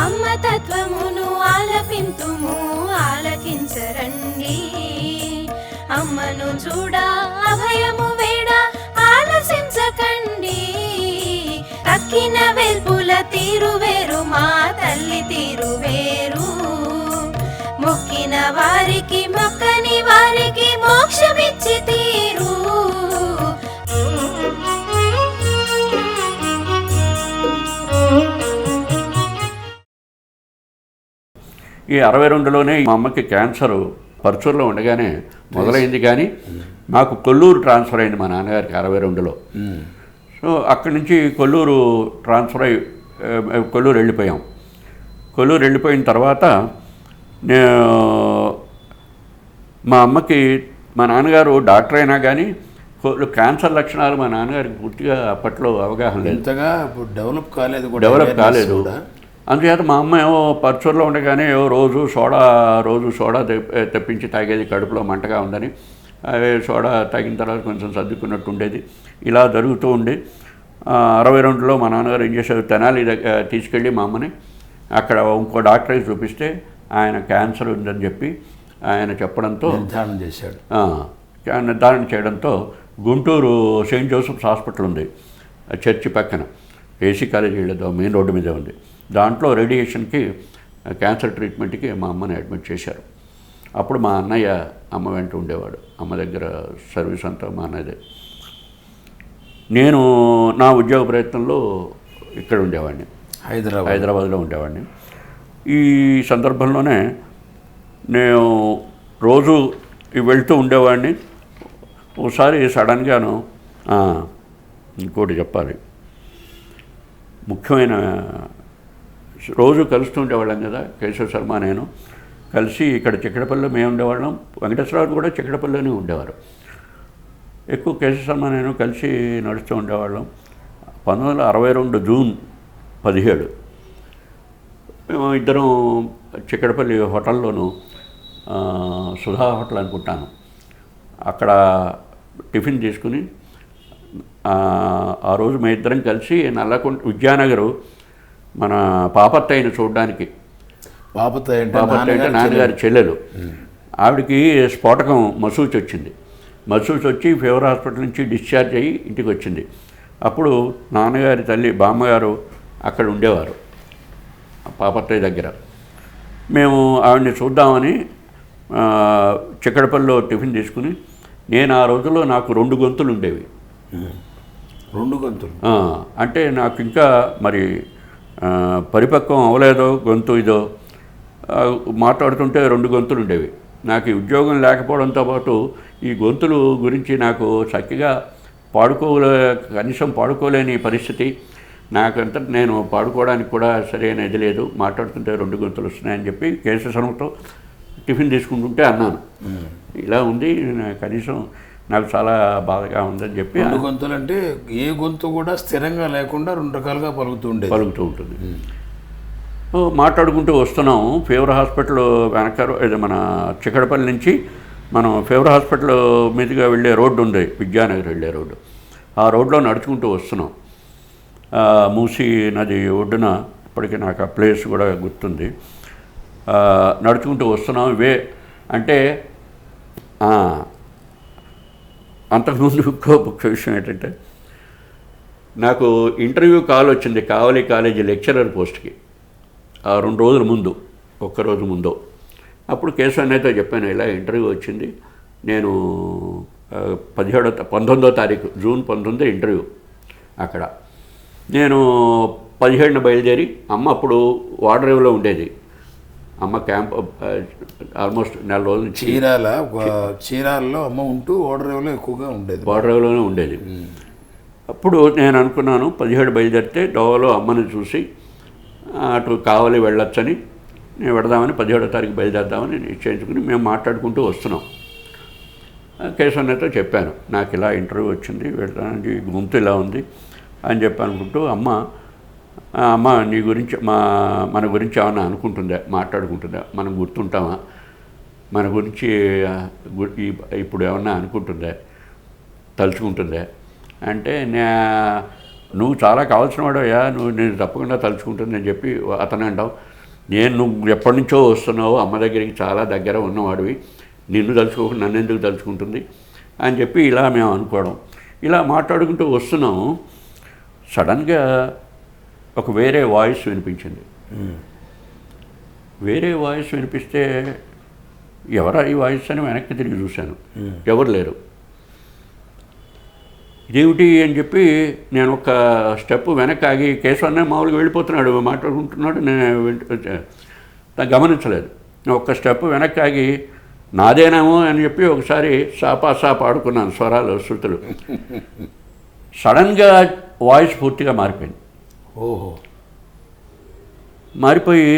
అమ్మ తత్వమును ఆలపింతుము ఆలకించరండి, అమ్మను చూడ అభయము వేడ ఆలసించకండి. తక్కిన వెల్పుల తీరు వేరు మా తల్లి తీరు వేరు, మొక్కిన వారికి మొక్కని వారికి మోక్షమిచ్చి తీరు. ఈ 62లోనే మా అమ్మకి క్యాన్సరు పర్చూరులో ఉండగానే మొదలైంది, కానీ నాకు కొల్లూరు ట్రాన్స్ఫర్ అయింది మా నాన్నగారికి 62లో. సో అక్కడి నుంచి కొల్లూరు ట్రాన్స్ఫర్ అయ్యి కొల్లూరు వెళ్ళిపోయాం. కొల్లూరు వెళ్ళిపోయిన తర్వాత మా అమ్మకి మా నాన్నగారు డాక్టర్ అయినా కానీ క్యాన్సర్ లక్షణాలు మా నాన్నగారికి పూర్తిగా అప్పట్లో అవగాహన లేదు, డెవలప్ కాలేదు. అందుచేత మా అమ్మ ఏమో పర్చూరులో ఉండగానే రోజు సోడా తెప్పించి తాగేది, కడుపులో మంటగా ఉందని. అవి సోడా తాగిన తర్వాత కొంచెం సర్దుకున్నట్టు ఉండేది. ఇలా జరుగుతూ ఉండి 62లో మా నాన్నగారు ఏం చేశారు, తెనాలి తీసుకెళ్ళి మా అమ్మని అక్కడ ఇంకో డాక్టర్కి చూపిస్తే ఆయన క్యాన్సర్ ఉందని చెప్పి ఆయన చెప్పడంతో నిర్ధారణ చేయడంతో గుంటూరు సెయింట్ జోసెఫ్స్ హాస్పిటల్ ఉంది, చర్చి పక్కన, ఏసీ కాలేజీ వెళ్ళేదో మెయిన్ రోడ్డు మీదే ఉంది. దాంట్లో రేడియేషన్కి క్యాన్సర్ ట్రీట్మెంట్కి మా అమ్మని అడ్మిట్ చేశారు. అప్పుడు మా అన్నయ్య అమ్మ వెంట ఉండేవాడు, అమ్మ దగ్గర సర్వీస్ అంతా మా అన్నయ్యదే. నేను నా ఉద్యోగ ప్రయత్నంలో ఇక్కడ ఉండేవాడిని, హైదరాబాద్లో ఉండేవాడిని. ఈ సందర్భంలోనే నేను రోజు వెళ్తూ ఉండేవాడిని. ఒకసారి సడన్గాను ఇంకోటి చెప్పాలి, ముఖ్యమైన, రోజు కలుస్తూ ఉండేవాళ్ళం కదా కేశవ శర్మ నేను కలిసి. ఇక్కడ చిక్కడపల్లిలో మేము ఉండేవాళ్ళం, వెంకటేశ్వరరావు కూడా చిక్కడపల్లిలోనే ఉండేవారు. ఎక్కువ కేశవ శర్మ నేను కలిసి నడుస్తూ ఉండేవాళ్ళం. 1962 జూన్ 17 మేము ఇద్దరం చిక్కడపల్లి హోటల్లోనూ, సుధా హోటల్ అనుకుంటాను, అక్కడ టిఫిన్ తీసుకుని ఆ రోజు మేము ఇద్దరం కలిసి నల్లకొండ విద్యానగరు మన పాపత్తయ్యని చూడడానికి. పాపత్తయ్య అంటే నాన్నగారి చెల్లెలు. ఆవిడకి స్ఫోటకం మసూచి వచ్చింది. మసూచి వచ్చి ఫీవర్ హాస్పిటల్ నుంచి డిశ్చార్జ్ అయ్యి ఇంటికి వచ్చింది. అప్పుడు నాన్నగారి తల్లి బామ్మగారు అక్కడ ఉండేవారు పాపత్తయ్య దగ్గర. మేము ఆవిడని చూద్దామని చిక్కడపల్లిలో టిఫిన్ తీసుకుని, నేను ఆ రోజుల్లో నాకు 2 గొంతులు ఉండేవి. 2 గొంతులు అంటే నాకు ఇంకా మరి పరిపక్వం అవ్వలేదో గొంతు ఇదో, మాట్లాడుతుంటే 2 గొంతులు ఉండేవి. నాకు ఈ ఉద్యోగం లేకపోవడంతో పాటు ఈ గొంతులు గురించి నాకు చక్కగా కనీసం పాడుకోలేని పరిస్థితి. నాకంతా నేను పాడుకోవడానికి కూడా సరైన ఇది లేదు, మాట్లాడుతుంటే 2 గొంతులు వస్తున్నాయని చెప్పి కేశవశర్మతో టిఫిన్ తీసుకుంటుంటే అన్నాను, ఇలా ఉంది, కనీసం నాకు చాలా బాధగా ఉందని చెప్పి. 2 గొంతులు అంటే ఏ గొంతు కూడా స్థిరంగా లేకుండా 2 రకాలుగా పలుకుతూ ఉంటుంది. మాట్లాడుకుంటూ వస్తున్నాం. ఫీవర్ హాస్పిటల్ వెనక మన చిక్కడపల్లి నుంచి మనం ఫీవర్ హాస్పిటల్ మీదుగా వెళ్ళే రోడ్డు ఉంది, విద్యానగర్ వెళ్ళే రోడ్డు. ఆ రోడ్లో నడుచుకుంటూ వస్తున్నాం. మూసీ నది ఒడ్డున, ఇప్పటికీ నాకు ఆ ప్లేస్ కూడా గుర్తుంది. నడుచుకుంటూ వస్తున్నాం. అంటే అంతకుముందు ఇంకో ముఖ్య విషయం ఏంటంటే, నాకు ఇంటర్వ్యూ కాల్ వచ్చింది కావలి కాలేజీ లెక్చరర్ పోస్ట్కి 2 రోజుల ముందు, ఒక్కరోజు ముందు. అప్పుడు కేశవ అన్నయ్యతో చెప్పాను, ఇలా ఇంటర్వ్యూ వచ్చింది, నేను 19వ తారీఖు జూన్ 19 ఇంటర్వ్యూ అక్కడ. నేను 17న బయలుదేరి, అమ్మ అప్పుడు వాడరేవులో ఉండేది, అమ్మ క్యాంప్ ఆల్మోస్ట్ 4 రోజులు చీరాలలో అమ్మ ఉంటూ ఓడరేవులో ఎక్కువగా ఉండేది, ఓడరేవులోనే ఉండేది. అప్పుడు నేను అనుకున్నాను 17 బయలుదేరితే దోవలో అమ్మని చూసి అటు కావలి వెళ్ళొచ్చని, నేను వెడదామని 17వ తారీఖు బయలుదేరదామని నిశ్చయించుకుని మేము మాట్లాడుకుంటూ వస్తున్నాం. కేశవన్నతో చెప్పాను, నాకు ఇలా ఇంటర్వ్యూ వచ్చింది, వెళ్ళడానికి గొంతు ఇలా ఉంది అని చెప్పి అనుకుంటూ, అమ్మ నీ గురించి మన గురించి ఏమన్నా అనుకుంటుందా, మాట్లాడుకుంటుందా, మనం గుర్తుంటామా, మన గురించి ఇప్పుడు ఏమన్నా అనుకుంటుందా, తలుచుకుంటుందా అంటే నువ్వు చాలా కావాల్సిన వాడయ్యా, నేను తప్పకుండా తలుచుకుంటుందని చెప్పి అతను అంటావు. నువ్వు ఎప్పటి నుంచో వస్తున్నావు, అమ్మ దగ్గరికి చాలా దగ్గర ఉన్నవాడివి, నిన్ను తలుచుకోకుండా నన్ను ఎందుకు తలుచుకుంటుంది అని చెప్పి ఇలా మేము అనుకోవడం. ఇలా మాట్లాడుకుంటూ వస్తున్నాము. సడన్గా ఒక వేరే వాయిస్ వినిపించింది. వేరే వాయిస్ వినిపిస్తే ఎవరా ఈ వాయిస్ అని వెనక్కి తిరిగి చూశాను. ఎవరు లేరు. ఇదేమిటి అని చెప్పి నేను ఒక స్టెప్ వెనక్కి ఆగి, కేశవన్నే మామూలుగా వెళ్ళిపోతున్నాడు, మాట్లాడుకుంటున్నాడు, నేను గమనించలేదు. ఒక్క స్టెప్ వెనక్కి ఆగి నాదేనేమో అని చెప్పి ఒకసారి సాపా పాడుకున్నాను స్వరాలు, శృతులు. సడన్గా వాయిస్ పూర్తిగా మారిపోయింది. మారిపోయి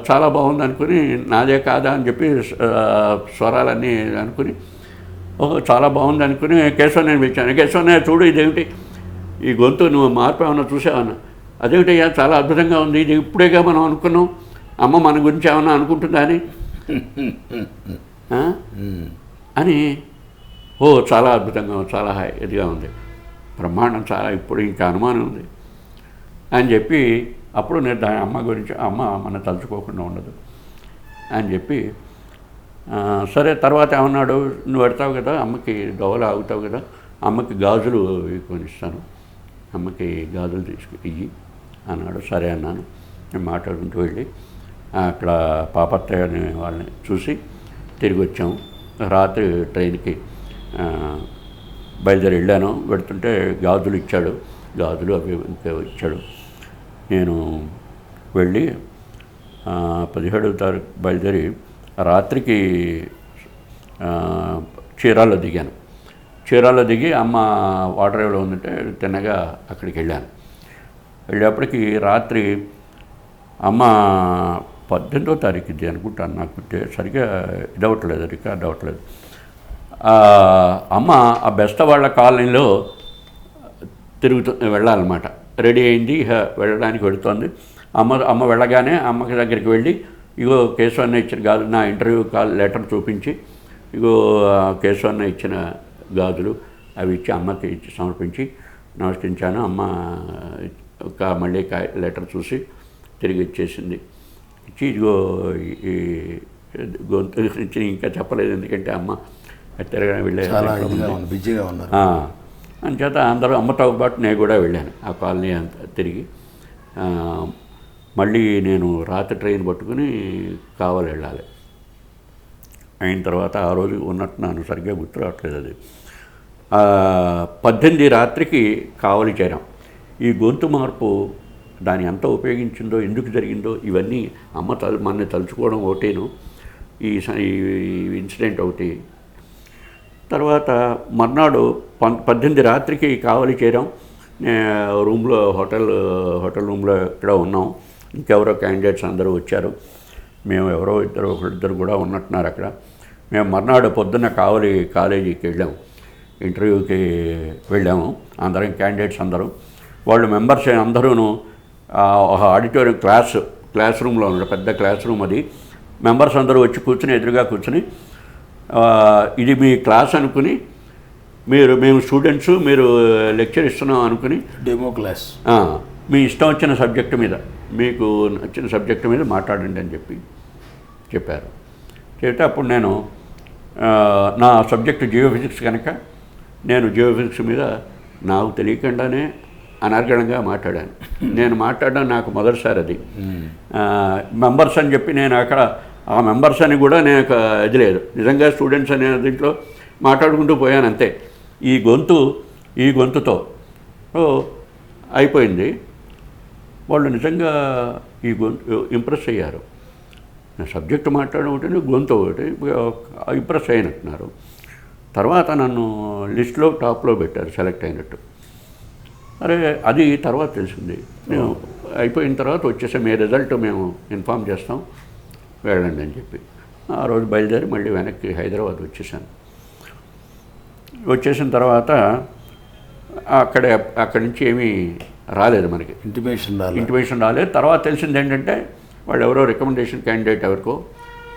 చాలా బాగుంది అనుకుని, నాదే కాదా అని చెప్పి స్వరాలన్నీ అనుకుని చాలా బాగుంది అనుకుని కేశవన్ నేను పిలిచాను. కేశవన్ చూడు, ఇదేమిటి ఈ గొంతు, నువ్వు మార్పు ఏమన్నా చూసావన్నా? అదేమిటయ్యా చాలా అద్భుతంగా ఉంది, ఇది ఇప్పుడేగా మనం అనుకున్నాం, అమ్మ మన గురించి ఏమన్నా అనుకుంటుందా అని చాలా అద్భుతంగా, చాలా ఇదిగా ఉంది, బ్రహ్మాండం, చాలా ఇప్పుడు ఇంకా అనుమానం ఉంది అని చెప్పి, అప్పుడు నేను దాని అమ్మ గురించి, అమ్మ మన తలుచుకోకుండా ఉండదు అని చెప్పి, సరే తర్వాత ఏమన్నాడు, నువ్వు పెడతావు కదా అమ్మకి, దోవలు ఆగుతావు కదా, అమ్మకి గాజులు కొనిస్తాను, అమ్మకి గాజులు ఇయ్యి అన్నాడు. సరే అన్నాను. నేను మాట్లాడుకుంటూ వెళ్ళి అక్కడ పాపత్తయ్య అనే వాళ్ళని చూసి తిరిగి వచ్చాము. రాత్రి ట్రైన్కి బయలుదేరి వెళ్ళాను. పెడుతుంటే గాజులు ఇచ్చాడు, గాజులు అవి ఇంకా ఇచ్చాడు. నేను వెళ్ళి 17వ తారీఖు బయలుదేరి రాత్రికి చీరాల్లో దిగాను. చీరాల్లో దిగి అమ్మ వాటర్ ఏవో ఉందంటే తిన్నగా అక్కడికి వెళ్ళాను. వెళ్ళేప్పటికి రాత్రి అమ్మ 18వ తారీఖు ఇది అనుకుంటాను, నాకు సరిగ్గా ఇదవట్లేదు, రికార్డ్ అవ్వట్లేదు. అమ్మ ఆ బెస్త వాళ్ళ కాలనీలో వెళ్ళాలన్నమాట. రెడీ అయింది, వెళ్ళడానికి వెళుతోంది. అమ్మ వెళ్ళగానే అమ్మకి దగ్గరికి వెళ్ళి, ఇగో కేశవన్న ఇచ్చిన గాజులు, నా ఇంటర్వ్యూ లెటర్ చూపించి, ఇగో కేశవన్న ఇచ్చిన గాజులు అవి ఇచ్చి అమ్మకి ఇచ్చి సమర్పించి నమస్కరించాను. అమ్మ మళ్ళీ లెటర్ చూసి తిరిగి ఇచ్చేసింది. ఇచ్చి ఇదిగో ఈ గొంతు నుంచి ఇంకా చెప్పలేదు, ఎందుకంటే అమ్మ తిరగడం వెళ్ళే బిజీగా ఉన్నారు. అంచేత అందరూ అమ్మతో పాటు నేను కూడా వెళ్ళాను ఆ కాలనీ అంతా తిరిగి. మళ్ళీ నేను రాత్రి ట్రైన్ పట్టుకుని కావాలి వెళ్ళాలి. అయిన తర్వాత ఆ రోజు ఉన్నట్టున్నాను, సరిగ్గా గుర్తు రావట్లేదు అది. 18 రాత్రికి కావలి చేరాం. ఈ గొంతు మార్పు దాన్ని ఎంత ఉపయోగించిందో, ఎందుకు జరిగిందో ఇవన్నీ అమ్మ మనని తలుచుకోవడం ఒకటేను, ఈ ఇన్సిడెంట్ ఒకటి. తర్వాత మర్నాడు 18 రాత్రికి కావలి చేరాం. రూమ్లో హోటల్ రూమ్లో ఇక్కడ ఉన్నాం. ఇంకెవరో క్యాండిడేట్స్ అందరూ వచ్చారు. మేము ఎవరో ఒకరిద్దరు కూడా ఉన్నట్టున్నారు అక్కడ. మేము మర్నాడు పొద్దున్న కావలి కాలేజీకి వెళ్ళాము, ఇంటర్వ్యూకి వెళ్ళాము. అందరం క్యాండిడేట్స్ అందరూ, వాళ్ళు మెంబర్స్ అందరూ ఆడిటోరియం క్లాస్ రూమ్లో ఉన్నారు, పెద్ద క్లాస్ రూమ్ అది. మెంబర్స్ అందరూ వచ్చి కూర్చుని, ఎదురుగా కూర్చుని, ఇది మీ క్లాస్ అనుకుని, మేము స్టూడెంట్స్, మీరు లెక్చర్ ఇస్తున్నాం అనుకుని, డెమో క్లాస్, మీ ఇష్టం వచ్చిన సబ్జెక్టు మీద, మీకు నచ్చిన సబ్జెక్టు మీద మాట్లాడండి అని చెప్పారు. చెప్తే అప్పుడు నేను నా సబ్జెక్టు జియోఫిజిక్స్ కనుక నేను జియోఫిజిక్స్ మీద నాకు తెలియకుండానే అనర్గళంగా మాట్లాడాను. నేను మాట్లాడడం నాకు మొదటిసారి అది. మెంబర్స్ అని చెప్పి నేను అక్కడ ఆ మెంబర్స్ అని కూడా నేను ఇది లేదు, నిజంగా స్టూడెంట్స్ అనే దీంట్లో మాట్లాడుకుంటూ పోయాను అంతే. ఈ గొంతుతో అయిపోయింది. వాళ్ళు నిజంగా ఈ గొంతు ఇంప్రెస్ అయ్యారు. నా సబ్జెక్టు మాట్లాడడం ఒకటి, గొంతు ఒకటి, ఇంప్రెస్ అయినట్టున్నారు. తర్వాత నన్ను లిస్ట్లో టాప్లో పెట్టారు, సెలెక్ట్ అయినట్టు. అరే అది తర్వాత తెలిసింది. మేము అయిపోయిన తర్వాత వచ్చేసాం, మీ రిజల్ట్ మేము ఇన్ఫామ్ చేస్తాం, వెళ్ళండి అని చెప్పి. ఆ రోజు బయలుదేరి మళ్ళీ వెనక్కి హైదరాబాద్ వచ్చేసాను. వచ్చేసిన తర్వాత అక్కడి నుంచి ఏమీ రాలేదు మనకి, ఇంటిమేషన్ రాలేదు. తర్వాత తెలిసింది ఏంటంటే వాళ్ళు ఎవరో రికమెండేషన్ క్యాండిడేట్ ఎవరికో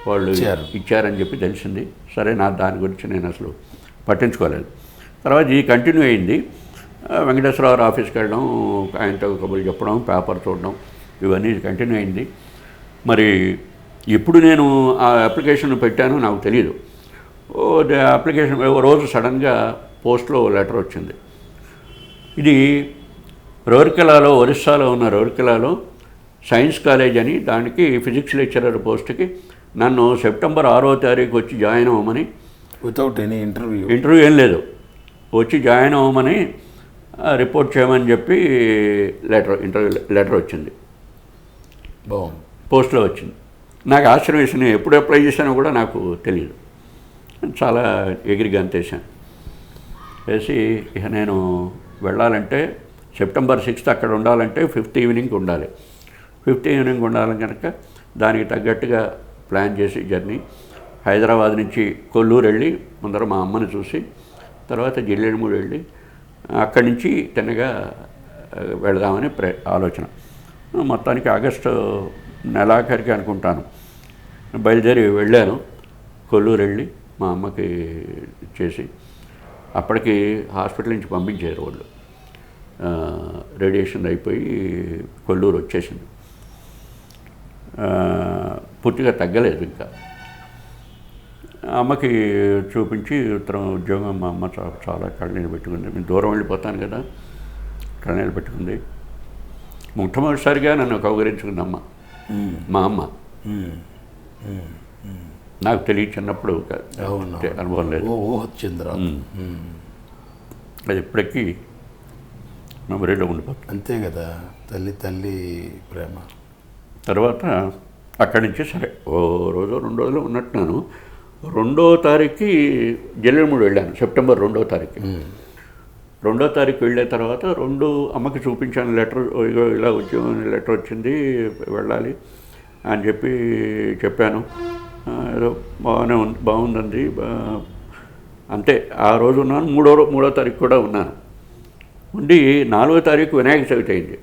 వాళ్ళు ఇచ్చారని చెప్పి తెలిసింది. సరే, దాని గురించి నేను అసలు పట్టించుకోలేదు. తర్వాత ఇది కంటిన్యూ అయింది. వెంకటేశ్వరరావు ఆఫీస్కి వెళ్ళడం, ఆయనతో కబుర్లు చెప్పడం, పేపర్ చూడడం, ఇవన్నీ కంటిన్యూ అయింది. మరి ఎప్పుడు నేను ఆ అప్లికేషన్ పెట్టానో నాకు తెలియదు. అప్లికేషన్ రోజు సడన్గా పోస్ట్లో లెటర్ వచ్చింది. ఇది రౌర్కెలాలో, ఒరిస్సాలో ఉన్న రౌర్కెలాలో సైన్స్ కాలేజ్ అని, దానికి ఫిజిక్స్ లెక్చరర్ పోస్ట్కి నన్ను సెప్టెంబర్ 6వ తారీఖు వచ్చి జాయిన్ అవ్వమని, వితౌట్ ఎనీ ఇంటర్వ్యూ ఏం లేదు, వచ్చి జాయిన్ అవ్వమని రిపోర్ట్ చేయమని చెప్పి ఇంటర్వ్యూ లెటర్ వచ్చింది. బాగుంది. పోస్ట్లో వచ్చింది. నాకు ఆశ్చర్యం వేసింది. ఎప్పుడు అప్లై చేశానో కూడా నాకు తెలియదు. చాలా ఎగిరి గంతేశాను. వేసి ఇక నేను వెళ్ళాలంటే సెప్టెంబర్ 6th అక్కడ ఉండాలంటే 5th ఈవినింగ్ ఉండాలి. 5th ఈవినింగ్ ఉండాలని కనుక దానికి తగ్గట్టుగా ప్లాన్ చేసి జర్నీ హైదరాబాద్ నుంచి కొల్లూరు వెళ్ళి ముందర మా అమ్మని చూసి, తర్వాత జిల్లేడుమూడి వెళ్ళి అక్కడి నుంచి తిన్నగా వెళదామని ఆలోచన. మొత్తానికి ఆగస్టు నెలాఖరికి అనుకుంటాను బయలుదేరి వెళ్ళాను. కొల్లూరు వెళ్ళి మా అమ్మకి చేసి, అప్పటికి హాస్పిటల్ నుంచి పంపించారు వాళ్ళు. రేడియేషన్ అయిపోయి కొల్లూరు వచ్చేసింది. పూర్తిగా తగ్గలేదు. ఇంకా అమ్మకి చూపించి ఉద్యోగం, మా అమ్మ చాలా కళ్ళనీళ్ళు పెట్టుకుంది. నేను దూరం వెళ్ళిపోతాను కదా, కళ్ళనీళ్ళు పెట్టుకుంది. మొట్టమొదటిసారిగా నన్ను కౌగరించుకుంది అమ్మ, మా అమ్మ. నాకు తెలియ చిన్నప్పుడు అనుభవం లేదు. అది ఇప్పటికీ మెమరీలో ఉండిపోతుంది. అంతే కదా, తల్లి ప్రేమ. తర్వాత అక్కడి నుంచి సరే ఓ రోజు 2 రోజులు ఉన్నట్టున్నాను. 2వ తారీఖుకి జిల్లేడుమూడి వెళ్ళాను. సెప్టెంబర్ 2వ తారీఖు. 2వ తారీఖు వెళ్ళే తర్వాత అమ్మకి చూపించాను లెటర్. ఇలా ఉద్యోగం లెటర్ వచ్చింది, వెళ్ళాలి అని చెప్పాను. ఏదో బాగుందండి అంతే. ఆ రోజు ఉన్నాను. 3వ తారీఖు కూడా ఉన్నాను. ఉండి 4వ తారీఖు వినాయక చవితి అయింది.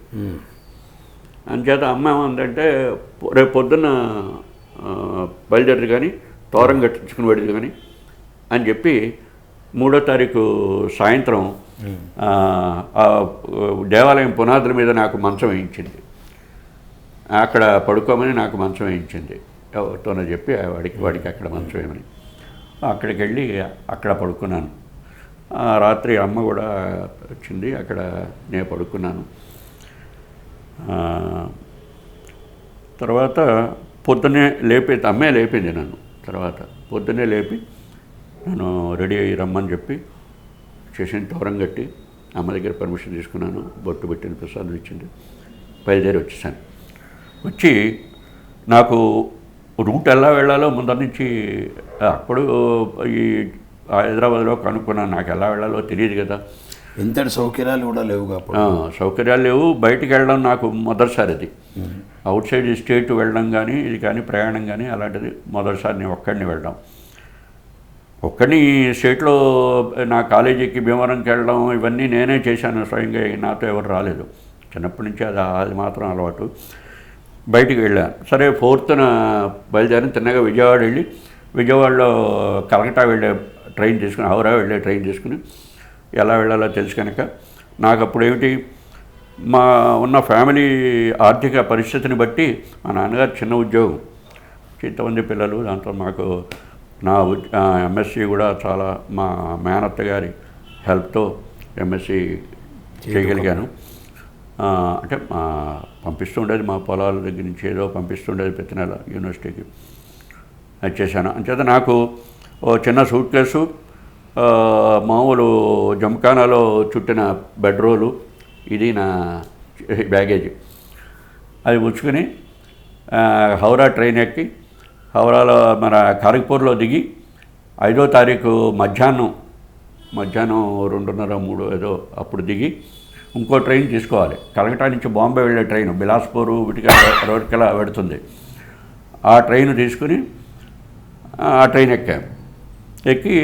అంచేత అమ్మ ఏమందంటే, రేపు పొద్దున్న బయలుదేరి కానీ తోరం కట్టించుకుని పెడదు కానీ అని చెప్పి 3వ తారీఖు సాయంత్రం దేవాలయం పునాదుల మీద నాకు మంచం వేయించింది. అక్కడ పడుకోమని నాకు మంచం వేయించింది. ఎవరితోనో చెప్పి వాడికి అక్కడ మంచం వేయమని. అక్కడికి వెళ్ళి అక్కడ పడుకున్నాను. రాత్రి అమ్మ కూడా వచ్చింది. అక్కడ నేను పడుకున్నాను. తర్వాత పొద్దున్నే అమ్మే లేపింది నన్ను. తర్వాత పొద్దున్నే లేపి నేను రెడీ అయ్యి రమ్మని చెప్పి చేసిన తోరం కట్టి అమ్మ దగ్గర పర్మిషన్ తీసుకున్నాను. బొట్టు పెట్టిన ప్రసాదం ఇచ్చింది. బయలుదేరి వచ్చేసాను. వచ్చి నాకు రూట్ ఎలా వెళ్ళాలో ముందర నుంచి అప్పుడు ఈ హైదరాబాద్లో కనుక్కున్నాను. నాకు ఎలా వెళ్ళాలో తెలియదు కదా. ఇంతటి సౌకర్యాలు కూడా లేవు కాబట్టి. సౌకర్యాలు లేవు. బయటికి వెళ్ళడం నాకు మొదటిసారి. అది అవుట్ సైడ్ స్టేట్ వెళ్ళడం కానీ ఇది కానీ ప్రయాణం కానీ అలాంటిది మొదటిసారి. నేను ఒక్కడిని వెళ్ళడం, ఒక్కడిని స్టేట్లో నా కాలేజీకి భీమవరంకి వెళ్ళడం ఇవన్నీ నేనే చేశాను స్వయంగా. నాతో ఎవరు రాలేదు. చిన్నప్పటి నుంచి అది మాత్రం అలవాటు. బయటికి వెళ్ళాను. సరే 4th బయలుదేరి తిన్నగా విజయవాడ వెళ్ళి, విజయవాడలో కలకట్టా వెళ్ళే ట్రైన్ తీసుకుని, హౌరా వెళ్ళే ట్రైన్ తీసుకుని ఎలా వెళ్ళాలో తెలుసు కనుక నాకు అప్పుడు ఏమిటి, మా ఉన్న ఫ్యామిలీ ఆర్థిక పరిస్థితిని బట్టి మా నాన్నగారు చిన్న ఉద్యోగం, ఇంతమంది పిల్లలు, దాంట్లో మాకు నా ఎంఎస్సి కూడా చాలా మా మేనత్త గారి హెల్ప్తో ఎంఎస్సి చేయగలిగాను. అంటే పంపిస్తుండేది మా పొలాల దగ్గర నుంచి ఏదో పంపిస్తుండేది ప్రతి నెల యూనివర్సిటీకి. అది చేశాను. అంచేత నాకు ఓ చిన్న సూట్ కేసు, మామూలు జంకానాలో చుట్టిన బెడ్రోలు, ఇది నా బ్యాగేజ్. అది ఉంచుకొని హౌరా ట్రైన్ ఎక్కి హౌరాలో మన ఖారగ్పూర్లో దిగి 5వ తారీఖు మధ్యాహ్నం 2:30, 3 ఏదో అప్పుడు దిగి ఇంకో ట్రైన్ తీసుకోవాలి. కలకట్టా నుంచి బాంబే వెళ్ళే ట్రైన్, బిలాస్పూర్ రౌర్కెలా పెడుతుంది. ఆ ట్రైన్ తీసుకుని ఆ ట్రైన్ ఎక్కాను. ఎక్కి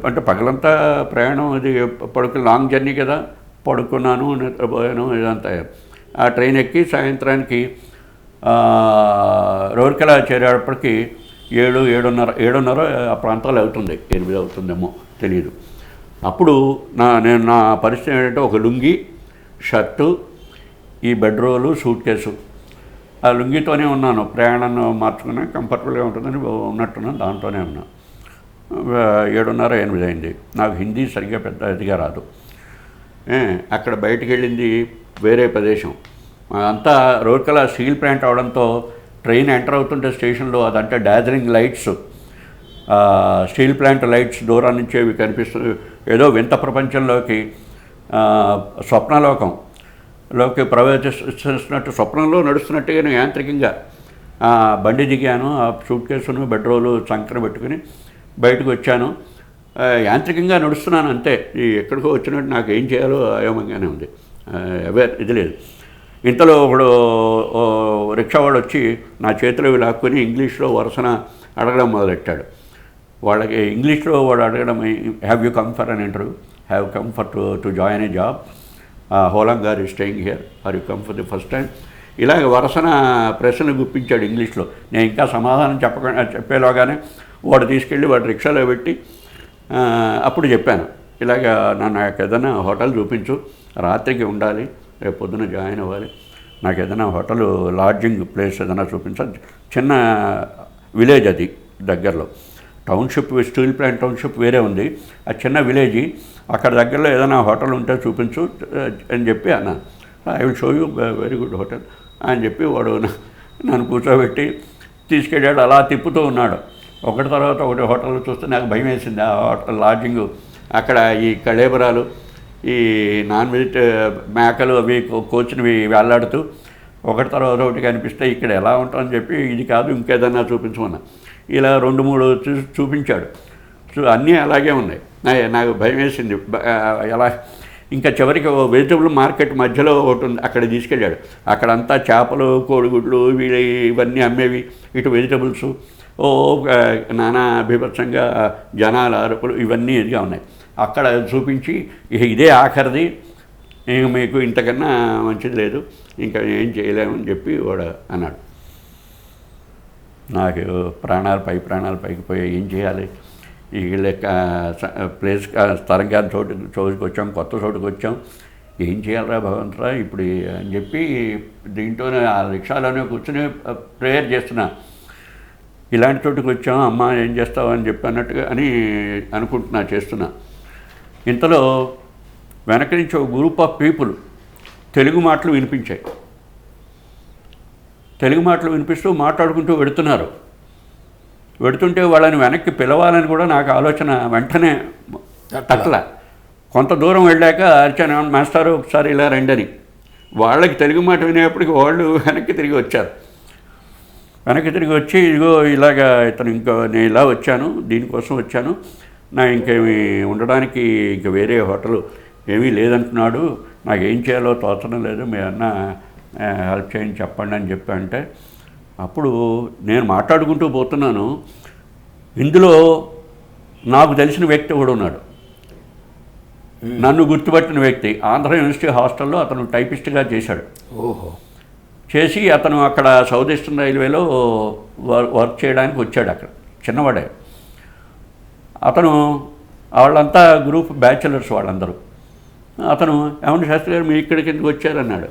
అంటే పగలంతా ప్రయాణం, అది లాంగ్ జర్నీ కదా, పడుకున్నాను, నిద్రపోయాను, ఇదంతా. ఆ ట్రైన్ ఎక్కి సాయంత్రానికి రౌర్కెలా చేరేటప్పటికి 7, 7:30 ఆ ప్రాంతాలు అవుతుంది. 8 అవుతుందేమో తెలియదు. అప్పుడు నా పరిస్థితి ఏంటంటే ఒక లుంగి, షర్టు, ఈ బెడ్రోలు, సూట్ కేసు. ఆ లుంగితోనే ఉన్నాను, ప్రయాణం మార్చుకుని కంఫర్టబుల్గా ఉంటుందని ఉన్నట్టున్నాను, దాంట్లోనే ఉన్నాను. 7:30, 8 అయింది. నాకు హిందీ సరిగ్గా పెద్ద ఇదిగా రాదు. అక్కడ బయటికి వెళ్ళింది వేరే ప్రదేశం. అంతా రూర్కెలా స్టీల్ ప్లాంట్ అవడంతో ట్రైన్ ఎంటర్ అవుతుంటే స్టేషన్లో అదంటే Darjeeling lights, steel plant lights దూరం నుంచి అవి కనిపిస్తూ ఏదో వింత ప్రపంచంలోకి, స్వప్నలోకంలోకి ప్రవేశిస్తున్నట్టు, స్వప్నంలో నడుస్తున్నట్టుగా నేను యాంత్రికంగా బండి దిగాను. ఆ సూట్ కేసును, బెడ్రోలు చంకన పెట్టుకుని బయటకు వచ్చాను. యాంత్రికంగా నడుస్తున్నాను అంతే. ఎక్కడికో వచ్చినట్టు నాకు ఏం చేయాలో అయోమయంగానే ఉంది, ఇది లేదు. ఇంతలో ఒకడు రిక్షావాడు వచ్చి నా చేతిలో లాక్కుని ఇంగ్లీష్లో వరుసన అడగడం మొదలెట్టాడు. వాళ్ళకి ఇంగ్లీష్లో వాడు అడగడం, have you come for an interview, have come for to join a job, how long are you staying here, are you come for the first time, ఇలాగ వరుసన ప్రశ్నలు గుప్పించాడు ఇంగ్లీష్లో. నేను ఇంకా సమాధానం చెప్పేలోగానే వాడు తీసుకెళ్ళి వాడు రిక్షాలో పెట్టి అప్పుడు చెప్పాను, ఇలాగ నాకు ఏదైనా హోటల్ చూపించు, రాత్రికి ఉండాలి, రేపు పొద్దున జాయిన్ అవ్వాలి, నాకు ఏదైనా హోటల్ లాడ్జింగ్ ప్లేస్ ఏదైనా చూపించాలి. చిన్న విలేజ్ అది దగ్గరలో, టౌన్షిప్ స్టీల్ ప్లాంట్ టౌన్షిప్ వేరే ఉంది, ఆ చిన్న విలేజీ, అక్కడ దగ్గరలో ఏదైనా హోటల్ ఉంటే చూపించు అని చెప్పి అన్నాను. I will show you very good hotel అని చెప్పి వాడు నన్ను కూర్చోబెట్టి తీసుకెళ్ళాడు. అలా తిప్పుతూ ఉన్నాడు. ఒకటి తర్వాత ఒకటి హోటల్ చూస్తే నాకు భయం వేసింది. ఆ హోటల్ లాడ్జింగ్ అక్కడ ఈ కళేబరాలు, ఈ నాన్ వెజ్ మేకలు అవి కోచినవి వేలాడుతూ ఒకటి తర్వాత ఒకటి కనిపిస్తే ఇక్కడ ఎలా ఉంటామని చెప్పి ఇది కాదు ఇంకేదన్నా చూపించమన్నా. ఇలా 2-3 చూపించాడు. అన్నీ అలాగే ఉన్నాయి. నాకు భయం వేసింది. ఎలా ఇంకా చివరికి వెజిటబుల్ మార్కెట్ మధ్యలో ఒకటి ఉంది, అక్కడ తీసుకెళ్ళాడు. అక్కడంతా చేపలు, కోడిగుడ్లు ఇవన్నీ అమ్మేవి, ఇటు వెజిటబుల్స్, నానా బీభత్సంగా జనాల అరుపులు ఇవన్నీ ఇదిగా ఉన్నాయి. అక్కడ చూపించి ఇదే ఆఖరిది, మీకు ఇంతకన్నా మంచిది లేదు, ఇంకా ఏం చేయలేమని చెప్పి వాడు అన్నాడు. నాకు ప్రాణాలు పైకి పోయాయి. ఏం చేయాలి? ఈ ప్లేస్ స్థలంగా చోటుకి వచ్చాం, కొత్త చోటుకు వచ్చాం, ఏం చేయాలరా భగవంతురా ఇప్పుడు అని చెప్పి దీంట్లోనే ఆ రిక్షాలోనే కూర్చొని ప్రేయర్ చేస్తున్నా. ఇలాంటి చోటుకు వచ్చాం, అమ్మ ఏం చేస్తావు అని చెప్పి అన్నట్టుగా అని అనుకుంటున్నా, చేస్తున్నా. ఇంతలో వెనక నుంచి ఒక గ్రూప్ ఆఫ్ పీపుల్ తెలుగు మాటలు వినిపించాయి. తెలుగు మాటలు వినిపిస్తూ మాట్లాడుకుంటూ వెడుతుంటే వాళ్ళని వెనక్కి పిలవాలని కూడా నాకు ఆలోచన వెంటనే తట్టల. కొంత దూరం వెళ్ళాక అర్చన మాస్టారు ఒకసారి ఇలా రండని, వాళ్ళకి తెలుగు మాట వినేప్పటికి వాళ్ళు వెనక్కి తిరిగి వచ్చి ఇదిగో ఇలాగా ఇతను నేను ఇలా వచ్చాను, దీనికోసం వచ్చాను, నా ఇంకేమి ఉండడానికి ఇంక వేరే హోటల్ ఏమీ లేదంటున్నాడు, నాకేం చేయాలో తోచడం లేదు, మీ అన్న హెల్ప్ చేయండి చెప్పండి అని చెప్పి అంటే, అప్పుడు నేను మాట్లాడుకుంటూ పోతున్నాను. ఇందులో నాకు తెలిసిన వ్యక్తి కూడా ఉన్నాడు, నన్ను గుర్తుపట్టిన వ్యక్తి. ఆంధ్ర యూనివర్సిటీ హాస్టల్లో అతను టైపిస్ట్గా చేశాడు. చేసి అతను అక్కడ సౌత్ ఈస్టర్న్ రైల్వేలో వర్క్ చేయడానికి వచ్చాడు. అక్కడ చిన్నవాడే అతను. వాళ్ళంతా గ్రూప్ బ్యాచిలర్స్ వాళ్ళందరూ. అతను ఏమన్నా శాస్త్రి గారు మీ ఇక్కడికి ఎందుకు వచ్చారన్నాడు.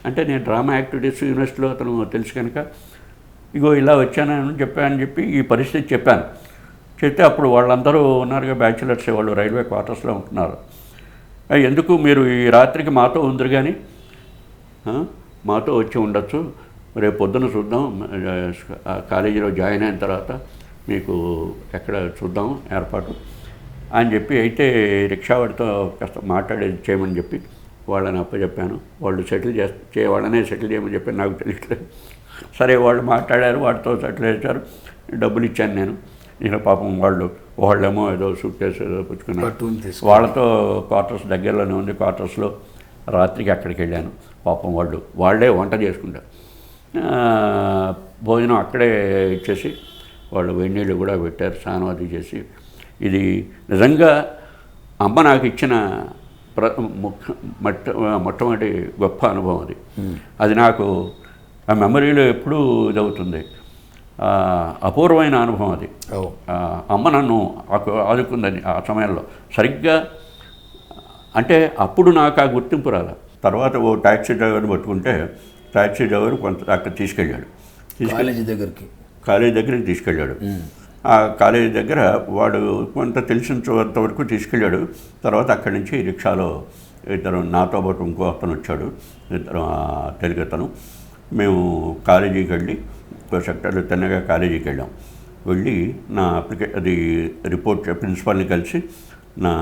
అంటే నేను డ్రామా యాక్టివిటీస్ యూనివర్సిటీలో అతను తెలుసు కనుక ఇగో ఇలా వచ్చానని చెప్పి ఈ పరిస్థితి చెప్పాను. చెప్తే అప్పుడు వాళ్ళందరూ ఉన్నారుగా బ్యాచిలర్స్, వాళ్ళు రైల్వే క్వార్టర్స్లో ఉంటున్నారు. ఎందుకు మీరు ఈ రాత్రికి మాతో ఉందరు కానీ మాతో వచ్చి ఉండొచ్చు, రేపు పొద్దున చూద్దాం, కాలేజీలో జాయిన్ అయిన తర్వాత మీకు ఎక్కడ చూద్దాం ఏర్పాటు అని చెప్పి. అయితే రిక్షావాడితో కాస్త మాట్లాడేది చేయమని చెప్పి వాళ్ళని అప్పచెప్పాను. వాళ్ళు వాళ్ళనే సెటిల్ చేయమని చెప్పి నాకు తెలియట్లేదు. సరే వాళ్ళు మాట్లాడారు, వాటితో సెటిల్ చేశారు, డబ్బులు ఇచ్చాను నేను. ఇలా పాపం వాళ్ళేమో ఏదో సూట్ కేసు ఏదో పుచ్చుకున్నారు. వాళ్ళతో క్వార్టర్స్ దగ్గరలోనే ఉంది, క్వార్టర్స్లో రాత్రికి అక్కడికి వెళ్ళాను. పాపం వాళ్ళే వంట చేసుకుంటారు, భోజనం అక్కడే ఇచ్చేసి వాళ్ళు వేడినీళ్ళు కూడా పెట్టారు, స్నానం అది చేసి. ఇది నిజంగా అమ్మ నాకు ఇచ్చిన మొట్టమొదటి గొప్ప అనుభవం అది. అది నాకు ఆ మెమరీలో ఎప్పుడూ ఇదవుతుంది. అపూర్వమైన అనుభవం అది. ఓ. అమ్మ నన్ను ఆదుకుందని ఆ సమయంలో. సరిగ్గా అంటే అప్పుడు నాకు ఆ గుర్తింపు రాల. తర్వాత ఓ ట్యాక్సీ డ్రైవర్ని పట్టుకుంటే ట్యాక్సీ డ్రైవర్ కొంత అక్కడ తీసుకెళ్ళాడు. కాలేజీ దగ్గరికి తీసుకెళ్ళాడు. ఆ కాలేజీ దగ్గర వాడు కొంత తెలిసినంత వరకు తీసుకెళ్ళాడు. తర్వాత అక్కడి నుంచి రిక్షాలో ఇద్దరు, నాతో పాటు ఇంకో అతను వచ్చాడు, ఇద్దరు తెలుగు అతను. మేము కాలేజీకి వెళ్ళి సెక్టర్లో తిన్నగా కాలేజీకి వెళ్ళాం. వెళ్ళి నా అది రిపోర్ట్ ప్రిన్సిపాల్ని కలిసి నా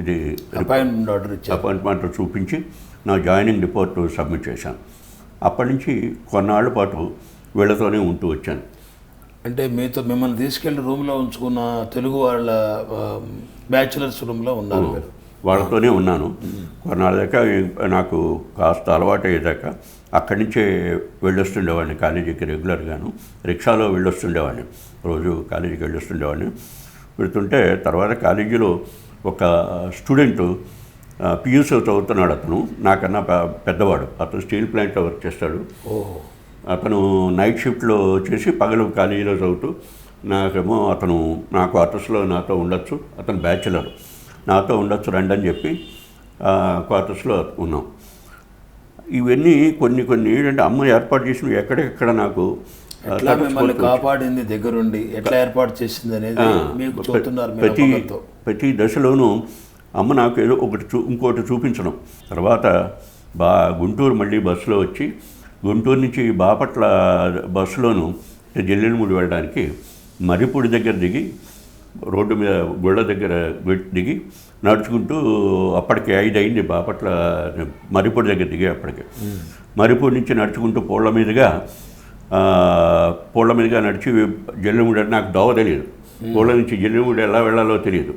ఇది అపాయింట్మెంట్ చూపించి నా జాయినింగ్ రిపోర్ట్ సబ్మిట్ చేశాను. అప్పటి నుంచి కొన్నాళ్ళ పాటు వీళ్ళతోనే ఉంటూ వచ్చాను. అంటే మిమ్మల్ని తీసుకెళ్ళి రూమ్లో ఉంచుకున్న తెలుగు వాళ్ళ బ్యాచులర్స్ రూమ్లో ఉన్నారు. వాళ్ళతోనే ఉన్నాను కొన్నాళ్ళ దాకా. నాకు కాస్త అలవాటు అయ్యేదాకా అక్కడి నుంచే వెళ్ళొస్తుండేవాడిని కాలేజీకి రెగ్యులర్గాను. రిక్షాలో వెళ్ళొస్తుండేవాడిని, రోజు కాలేజీకి వెళ్ళొస్తుండేవాడిని. వెళుతుంటే తర్వాత కాలేజీలో ఒక స్టూడెంటు పియూసీ చదువుతున్నాడు. అతను నాకన్నా పెద్దవాడు. అతను స్టీల్ ప్లాంట్లో వర్క్ చేస్తాడు. అతను నైట్ షిఫ్ట్లో చేసి పగలు కాలేజీలో చదువుతూ, నాకేమో అతను నా క్వార్టర్స్లో నాతో ఉండొచ్చు, అతను బ్యాచులర్, నాతో ఉండొచ్చు రండి అని చెప్పి క్వార్టర్స్లో ఉన్నాం. ఇవన్నీ కొన్ని ఏంటంటే అమ్మ ఏర్పాటు చేసినవి ఎక్కడెక్కడ నాకు మిమ్మల్ని కాపాడింది దగ్గరుండి ఎట్లా ఏర్పాటు చేసింది అనేది మీకు చెప్తున్నారు. ప్రతి దశలోనూ అమ్మ నాకు ఏదో ఇంకోటి చూపించడం. తర్వాత గుంటూరు మళ్ళీ బస్సులో వచ్చి గుంటూరు నుంచి బాపట్ల బస్సులోను జల్లెడమూడి వెళ్ళడానికి మర్రిపూడి దగ్గర దిగి, రోడ్డు మీద గుళ్ళ దగ్గర దిగి నడుచుకుంటూ, అప్పటికి 5 అయింది బాపట్ల మర్రిపూడి దగ్గర దిగి, అప్పటికి మర్రిపూడి నుంచి నడుచుకుంటూ పూళ్ళ మీదుగా నడిచి జల్లెడమూడి. నాకు దోవ తెలియదు, పూళ్ళ నుంచి జల్లెడమూడి ఎలా వెళ్ళాలో తెలియదు.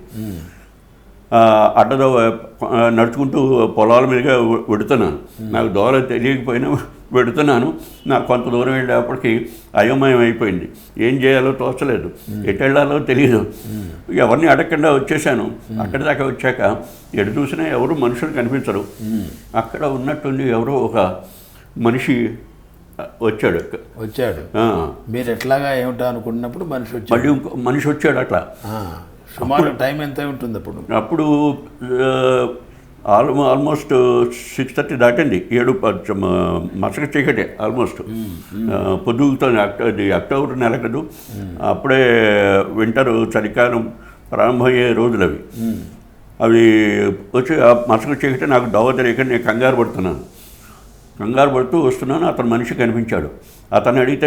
అడ్డదోవ నడుచుకుంటూ పొలాల మీదుగా వెడుతున్నాను. నాకు దోవ తెలియకపోయినా వెడుతున్నాను. నాకు కొంత దూరం వెళ్ళేప్పటికి అయోమయం అయిపోయింది. ఏం చేయాలో తోచలేదు, ఎటు వెళ్ళాలో తెలియదు. ఎవరిని అడగకుండా వచ్చేసాను. అక్కడి దాకా వచ్చాక ఎటు చూసినా ఎవరు మనుషులు కనిపించరు. అక్కడ ఉన్నట్టుండి ఎవరో ఒక మనిషి వచ్చాడు. మీరు ఎట్లాగా ఏమిటో అనుకున్నప్పుడు మళ్ళీ ఇంకో మనిషి వచ్చాడు. అట్లా సుమారు టైం ఎంత ఉంటుంది అప్పుడు ఆల్మోస్ట్ 6:30 దాటింది. 7 మసక చీకటే ఆల్మోస్ట్. పొద్దుగుతుంది. అక్టోబర్ నెల కదా, అప్పుడే వింటర్, చలికాలం ప్రారంభమయ్యే రోజులు అవి వచ్చి ఆ మసక చీకటే నాకు దోవ తెలియక నేను కంగారు పడుతూ వస్తున్నాను. అతను మనిషి కనిపించాడు. అతను అడిగితే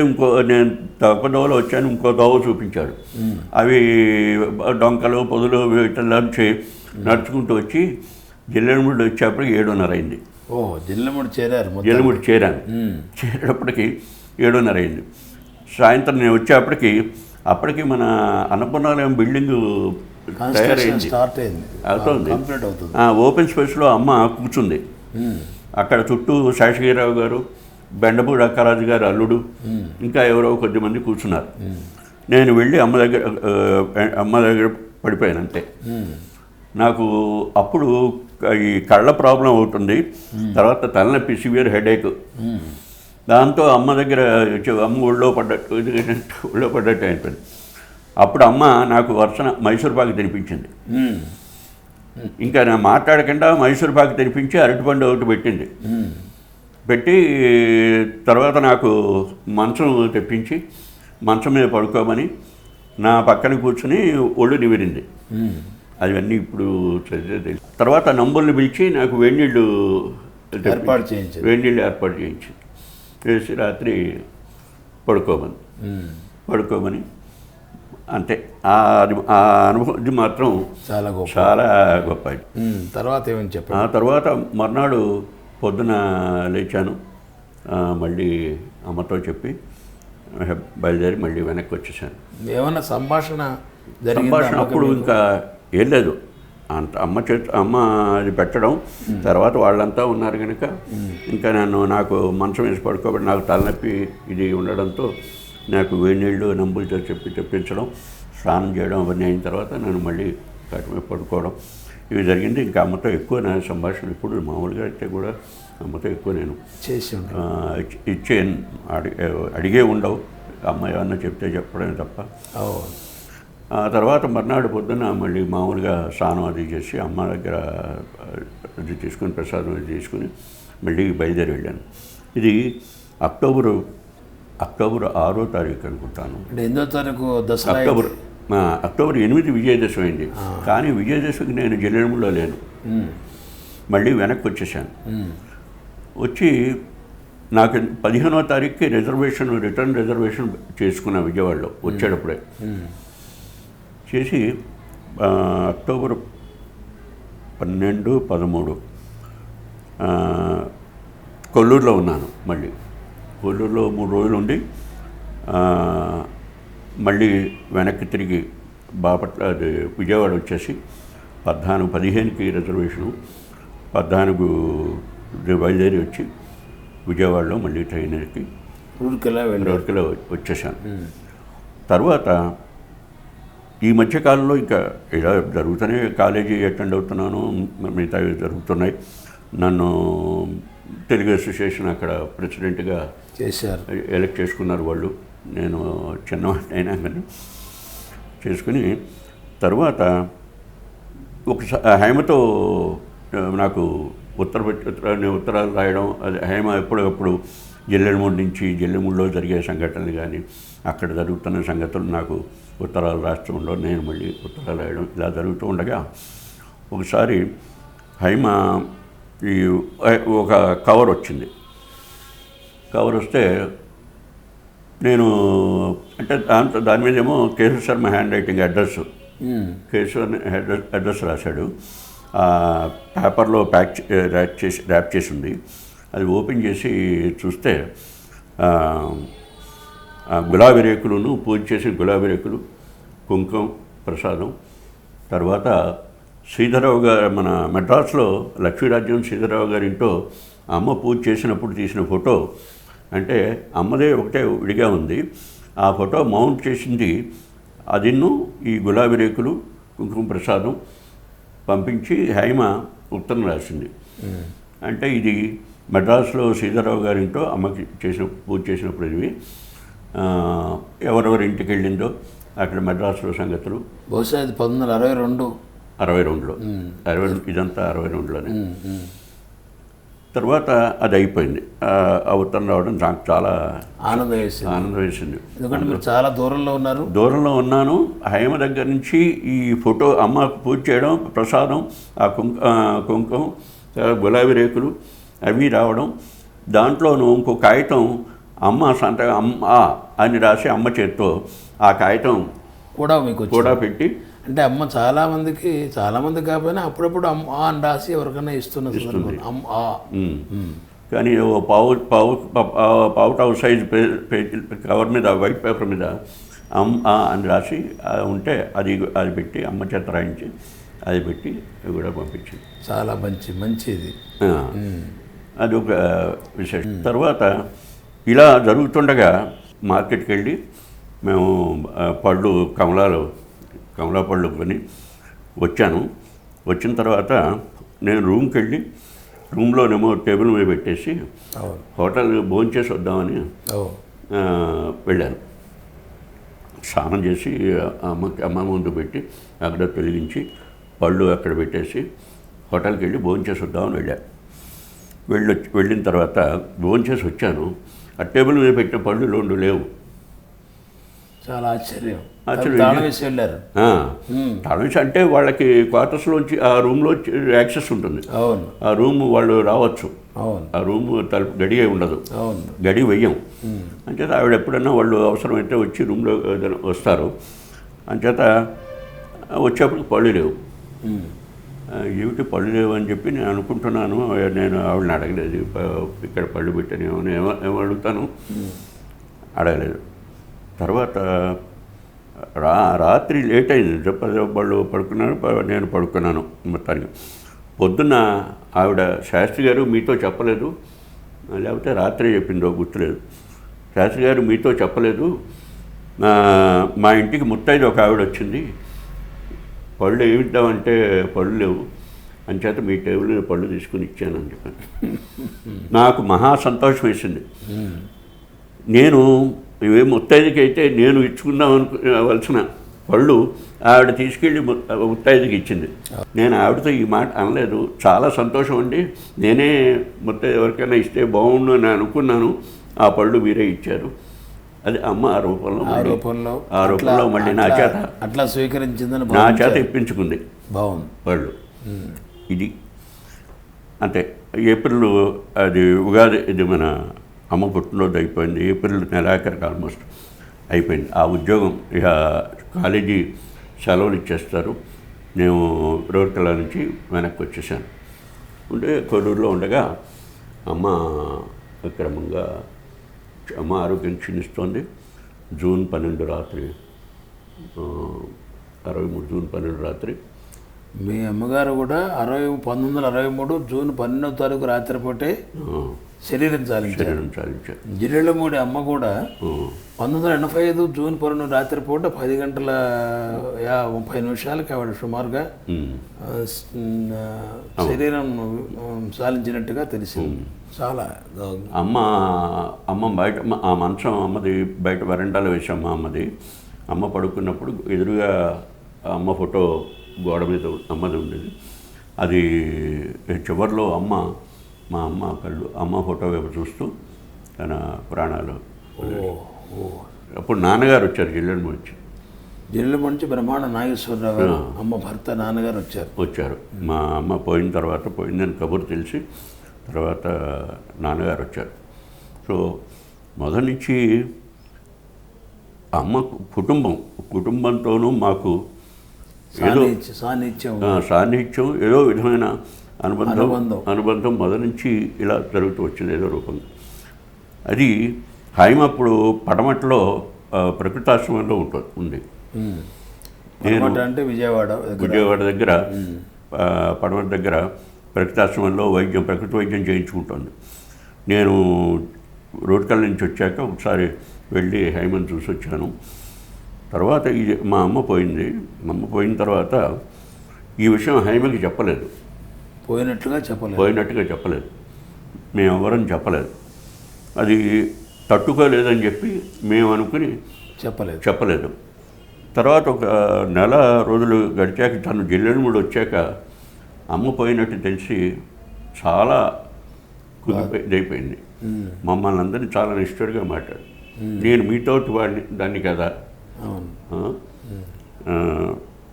నేను ఒక దోవలో వచ్చాను, ఇంకో దోవ చూపించాడు. అవి డొంకలు పొదులు వీటిల్లోంచి నడుచుకుంటూ వచ్చి జల్లెడమూడి వచ్చేప్పటికి 7:30 అయింది. జల్లెడమూడి చేరాను. చేరేటప్పటికి 7:30 అయింది. సాయంత్రం నేను వచ్చేప్పటికి అప్పటికి మన అన్నపూర్ణాలయం బిల్డింగు తయారైంది, అవుతుంది. ఓపెన్ స్పేస్లో అమ్మ కూర్చుంది. అక్కడ చుట్టూ శేషగిరిరావు గారు, బెండపూడి అక్కరాజు గారు అల్లుడు, ఇంకా ఎవరో కొద్దిమంది కూర్చున్నారు. నేను వెళ్ళి అమ్మ దగ్గర పడిపోయాను అంతే. నాకు అప్పుడు ఈ కళ్ళ ప్రాబ్లం అవుతుంది, తర్వాత తలనొప్పి, సివియర్ హెడేక్. దాంతో అమ్మ దగ్గర ఒళ్ళో పడ్డట్టు అయిపోయింది. అప్పుడు అమ్మ నాకు వరుసన మైసూర్పాకు తినిపించింది. ఇంకా నేను మాట్లాడకుండా మైసూర్పాకు తినిపించి అరటిపండు ఒకటి పెట్టింది. పెట్టి తర్వాత నాకు మంచం తెప్పించి మంచం మీద పడుకోమని నా పక్కన కూర్చుని ఒళ్ళు నిమిరింది. అవన్నీ ఇప్పుడు చదివేది. తర్వాత నంబర్లు పిలిచి నాకు వేడినీళ్ళు ఏర్పాటు చేయించి చేసి రాత్రి పడుకోమని అంతే. ఆ అనుభవం ఇది మాత్రం చాలా గొప్ప. తర్వాత ఏమని చెప్పారు? ఆ తర్వాత మర్నాడు పొద్దున లేచాను. మళ్ళీ అమ్మతో చెప్పి బయలుదేరి మళ్ళీ వెనక్కి వచ్చేసాను. ఏమన్నా సంభాషణ అప్పుడు ఇంకా ఏం లేదు. అంత అమ్మ అది పెట్టడం, తర్వాత వాళ్ళంతా ఉన్నారు కనుక ఇంకా నాకు మంచం వేసి పడుకోబడి నాకు తలనొప్పి ఇది ఉండడంతో నాకు వేడి నీళ్ళు నంబులతో చెప్పించడం, స్నానం చేయడం అవన్నీ అయిన తర్వాత నేను మళ్ళీ కట్ట మీద పడుకోవడం ఇవి జరిగింది. ఇంకా అమ్మతో ఎక్కువ నా సంభాషణ ఇప్పుడు మామూలుగా అయితే కూడా అమ్మతో ఎక్కువ నేను చేసి అడిగే ఉండవు. అమ్మాయి ఏమన్నా చెప్తే చెప్పడమే తప్ప. అవును. ఆ తర్వాత మర్నాడు పొద్దున్న మళ్ళీ మామూలుగా స్నానం అది చేసి అమ్మ దగ్గర అది తీసుకుని ప్రసాదం అది తీసుకుని మళ్ళీ బయలుదేరి వెళ్ళాను. ఇది అక్టోబర్ 6వ తారీఖు అనుకుంటాను. అంటే 8వ తారీఖు దసరా అక్టోబర్ 8 విజయదశమి అయింది. కానీ విజయదశమికి నేను జల్లెడమూడిలో లేను. మళ్ళీ వెనక్కి వచ్చేసాను. వచ్చి నాకు 15వ తారీఖుకి రిటర్న్ రిజర్వేషన్ చేసుకున్నా విజయవాడలో వచ్చేటప్పుడే. చేసి అక్టోబర్ 12, 13 కొల్లూరులో ఉన్నాను. మళ్ళీ కొల్లూరులో 3 రోజులు ఉండి మళ్ళీ వెనక్కి తిరిగి బాపట్ల అది విజయవాడ వచ్చేసి 15కి రిజర్వేషను 14 బయలుదేరి వచ్చి విజయవాడలో మళ్ళీ ట్రైన్ ఎక్కి రూర్కెలా వచ్చేసాను. తర్వాత ఈ మధ్యకాలంలో ఇంకా ఇలా జరుగుతూనే కాలేజీ అటెండ్ అవుతున్నాను, మిగతా జరుగుతున్నాయి. నన్ను తెలుగు అసోసియేషన్ అక్కడ ప్రెసిడెంట్గా చేశారు, ఎలక్ట్ చేసుకున్నారు వాళ్ళు. నేను చిన్నవాడిని అయినా కానీ చేసుకుని తర్వాత ఒకసారి హేమతో నాకు ఉత్తరాలు రాయడం. అది హేమ ఎప్పుడప్పుడు జల్లెడమూడిలో జరిగే సంఘటనలు కానీ అక్కడ జరుగుతున్న సంగతులు నాకు ఉత్తరాలు రాష్ట్రంలో నేను మళ్ళీ ఉత్తరాలు రాయడం ఇలా జరుగుతూ ఉండగా ఒకసారి హైమ ఈ ఒక కవర్ వచ్చింది. కవర్ వస్తే నేను అంటే దాని మీద ఏమో Keshava Sharma hand writing address, Keshava address రాశాడు. పేపర్లో ర్యాప్ చేసి ఉంది. అది ఓపెన్ చేసి చూస్తే గులాబీ రేకులను పూజ చేసి గులాబీ రేకులు, కుంకుమ ప్రసాదం, తర్వాత శ్రీధరరావు గారు మన మెడ్రాస్లో లక్ష్మీరాజ్యం శ్రీధరరావు గారి ఇంట్లో అమ్మ పూజ చేసినప్పుడు తీసిన ఫోటో. అంటే అమ్మదే ఒకటే విడిగా ఉంది. ఆ ఫోటో మౌంట్ చేసింది అదిన్ను ఈ గులాబీ రేకులు కుంకుమ ప్రసాదం పంపించి హైమ ఉత్తరం రాసింది. అంటే ఇది మెడ్రాస్లో శ్రీధరరావు గారింటో అమ్మకి పూజ చేసినప్పుడు ఇవి ఎవరెవరి ఇంటికి వెళ్ళిందో అక్కడ మెడ్రాస్లో సంగతులు. బహుశా ఇది 1962లో ఇదంతా 62లోనే. తర్వాత అది అయిపోయింది. ఆ ఉత్తరం రావడం నాకు చాలా ఆనందం వేసింది. ఎందుకంటే మీరు చాలా దూరంలో ఉన్నాను. హైమ దగ్గర నుంచి ఈ ఫోటో అమ్మ పూజ చేయడం, ప్రసాదం, ఆ కుంకుమ, గులాబీ రేకులు అవి రావడం. దాంట్లోనూ ఇంకో కాగితం అమ్మ సంతకం అమ్మ అని రాసి అమ్మ చేత్తో ఆ కాగితం కూడా పెట్టి, అంటే అమ్మ చాలామంది కాకపోయినా అప్పుడప్పుడు అమ్మ అని రాసి ఎవరికైనా ఇస్తుంది. కానీ పావు సైజ్ కవర్ మీద వైట్ పేపర్ మీద అమ్మ అని రాసి ఉంటే అది పెట్టి అమ్మ చేత రాయించి అది పెట్టి కూడా పంపించింది. చాలా మంచిది. అది ఒక విశేషం. తర్వాత ఇలా జరుగుతుండగా మార్కెట్కి వెళ్ళి మేము పళ్ళు కమలా పళ్ళు కొని వచ్చాను. వచ్చిన తర్వాత నేను రూమ్కి వెళ్ళి రూమ్లోనేమో టేబుల్ మీద పెట్టేసి హోటల్ భోంచేసి వద్దామని వెళ్ళాను. స్నానం చేసి అమ్మ ముందు పెట్టి అక్కడ తొలగించి పళ్ళు అక్కడ పెట్టేసి హోటల్కి వెళ్ళి భోంచేసి వద్దామని వెళ్ళిన తర్వాత భోంచేసి వచ్చాను. ఆ టేబుల్ మీద పెట్టిన పళ్ళు 2 లేవు. చాలా ఆశ్చర్యం. తాళం వేసి అంటే వాళ్ళకి క్వార్టర్స్లోంచి ఆ రూమ్లో యాక్సెస్ ఉంటుంది. ఆ రూమ్ వాళ్ళు రావచ్చు. ఆ రూమ్ తలుపు గడి ఉండదు, గడి వెయ్యం. అంచేత ఆవిడ ఎప్పుడన్నా వాళ్ళు అవసరమైతే వచ్చి రూమ్లో వస్తారు. అంచేత వచ్చేప్పుడు పళ్ళు లేవు. ఏమిటి పళ్ళు లేవు అని చెప్పి నేను అనుకుంటున్నాను. నేను ఆవిడని అడగలేదు, ఇక్కడ పళ్ళు పెట్టాను ఏమో అడుగుతాను, అడగలేదు. తర్వాత రాత్రి లేట్ అయింది. వాళ్ళు పడుకున్నారు, నేను పడుకున్నాను. మొత్తానికి పొద్దున్న ఆవిడ శాస్త్రి గారు మీతో చెప్పలేదు, లేకపోతే రాత్రి చెప్పిందో గుర్తులేదు. శాస్త్రి గారు మీతో చెప్పలేదు, మా ఇంటికి ముత్తైదు ఒక ఆవిడ వచ్చింది, పళ్ళు ఏమిద్దామంటే పళ్ళు లేవు, అంచేత మీ టేబుల్ పళ్ళు తీసుకుని ఇచ్చానని చెప్పాను. నాకు మహా సంతోషం వేసింది. నేను ఇవే ముత్తైదుకి అయితే నేను ఇచ్చుకుందాం అనుకోవలసిన పళ్ళు ఆవిడ తీసుకెళ్ళి ముత్తైదుకి ఇచ్చింది. నేను ఆవిడతో ఈ మాట అనలేదు. చాలా సంతోషం అండి, నేనే ముత్తైదు ఎవరికైనా ఇస్తే బాగుండు అని అనుకున్నాను, ఆ పళ్ళు మీరే ఇచ్చారు. అది అమ్మ ఆ రూపంలో మళ్ళీ నా చేత అట్లా స్వీకరించిందని నా చేత ఇప్పించుకుంది. బాగుంది పళ్ళు. ఇది అంతే. ఏప్రిల్ అది ఉగాది, ఇది మన అమ్మ పుట్టినరోజు అయిపోయింది. ఏప్రిల్ నెలాఖరికి ఆల్మోస్ట్ అయిపోయింది ఆ ఉద్యోగం. ఇక కాలేజీ సెలవులు ఇచ్చేస్తారు. నేను రూరకెలా నుంచి వెనక్కి వచ్చేసాను. ఉంటే కొల్లూరులో ఉండగా అమ్మ క్రమంగా అమ్మ ఆరోగ్యం క్షీణిస్తోంది. జూన్ 12 రాత్రి 63 జూన్ 12 రాత్రి. మీ అమ్మగారు కూడా 1963 జూన్ 12వ తారీఖు రాత్రిపూటే శరీరం చాలించారు. జిల్లెళ్ళమూడి అమ్మ కూడా 1985 జూన్ 12 రాత్రిపూట 10 గంటల 30 నిమిషాలకి ఆవిడ సుమారుగా శరీరం సాధించినట్టుగా తెలిసింది. చాలా అమ్మ బయట ఆ మంచం అమ్మది బయట వరండాలో వేసాం. అమ్మది అమ్మ పడుకున్నప్పుడు ఎదురుగా అమ్మ ఫోటో గోడ మీద అమ్మది ఉండేది. అది చివరిలో మా అమ్మ కళ్ళు అమ్మ ఫోటో వైపు చూస్తూ తన ప్రాణాలు. అప్పుడు నాన్నగారు వచ్చారు జిల్లెళ్ళ నుంచి బ్రహ్మాండ నాగేశ్వరరావు గారు అమ్మ భర్త నాన్నగారు వచ్చారు. మా అమ్మ పోయిన తర్వాత పోయిందని కబురు తెలిసి తర్వాత నాన్నగారు వచ్చారు. సో మొదటి నుంచి అమ్మ కుటుంబంతోనూ మాకు ఏదో సాన్నిహిత్యం, ఏదో విధమైన అనుబంధం మొదటి నుంచి ఇలా జరుగుతూ వచ్చింది ఏదో రూపంగా. అది హైమ అప్పుడు పడమట్లో ప్రకృతాశ్రమంలో ఉంది. అంటే విజయవాడ దగ్గర పడమట దగ్గర ప్రకృతాశ్రమంలో ప్రకృతి వైద్యం చేయించుకుంటుంది. నేను రూరకెలా నుంచి వచ్చాక ఒకసారి వెళ్ళి హైమని చూసి వచ్చాను. తర్వాత మా అమ్మ పోయింది. మా అమ్మ పోయిన తర్వాత ఈ విషయం హైమకి చెప్పలేదు. పోయినట్టుగా చెప్పలేదు. మేమెవరం చెప్పలేదు. అది తట్టుకోలేదని చెప్పి మేము అనుకుని చెప్పలేదు. తర్వాత ఒక నెల రోజులు గడిచాక తను జిల్లెళ్ళమూడి వచ్చాక అమ్మ పోయినట్టు తెలిసి చాలా ఇదైపోయింది. మమ్మల్ని అందరినీ చాలా నిష్ఠుడిగా మాట్లాడు. నేను మీతోటి దాన్ని కదా,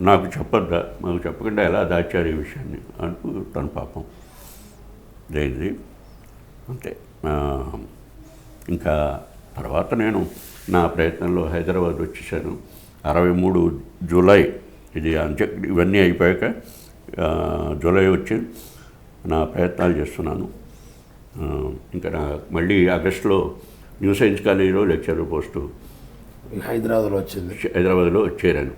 నాకు చెప్పొద్దా, మాకు చెప్పకుండా ఎలా దాచారు ఈ విషయాన్ని అంటూ తన పాపం అయింది. అంతే. ఇంకా తర్వాత నేను నా ప్రయత్నంలో హైదరాబాద్ వచ్చేసాను. 63 జూలై ఇది ఇవన్నీ అయిపోయాక జూలై వచ్చి నా ప్రయత్నాలు చేస్తున్నాను. ఇంకా మళ్ళీ ఆగస్టులో న్యూ సైన్స్ కాలేజీలో లెక్చరర్ పోస్టు హైదరాబాద్లో చేరాను.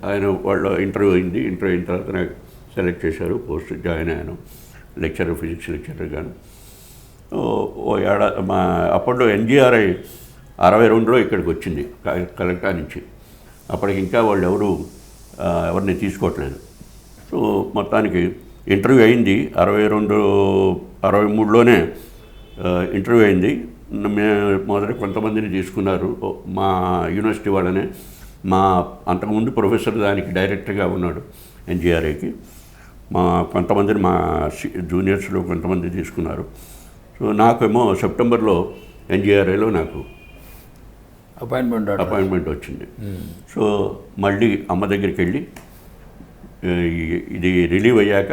ఆయన వాళ్ళ ఇంటర్వ్యూ అయింది. ఇంటర్వ్యూ అయిన తర్వాత నాకు సెలెక్ట్ చేశారు, పోస్ట్ జాయిన్ అయ్యాను ఫిజిక్స్ లెక్చరర్ గాను. ఓ ఏడాది అప్పట్లో NGRI 62లో ఇక్కడికి వచ్చింది కలెక్టర్ నుంచి. అప్పటికి ఇంకా వాళ్ళు ఎవరిని తీసుకోవట్లేదు. సో మొత్తానికి ఇంటర్వ్యూ అయింది. 63లోనే ఇంటర్వ్యూ అయింది. మొదట కొంతమందిని తీసుకున్నారు మా యూనివర్సిటీ వాళ్ళనే. అంతకుముందు ప్రొఫెసర్ దానికి డైరెక్టర్గా ఉన్నాడు NGRIకి. కొంతమందిని మా జూనియర్స్లో కొంతమంది తీసుకున్నారు. సో నాకేమో సెప్టెంబర్లో NGRIలో నాకు అపాయింట్మెంట్ వచ్చింది. సో మళ్ళీ అమ్మ దగ్గరికి వెళ్ళి ఇది రిలీవ్ అయ్యాక,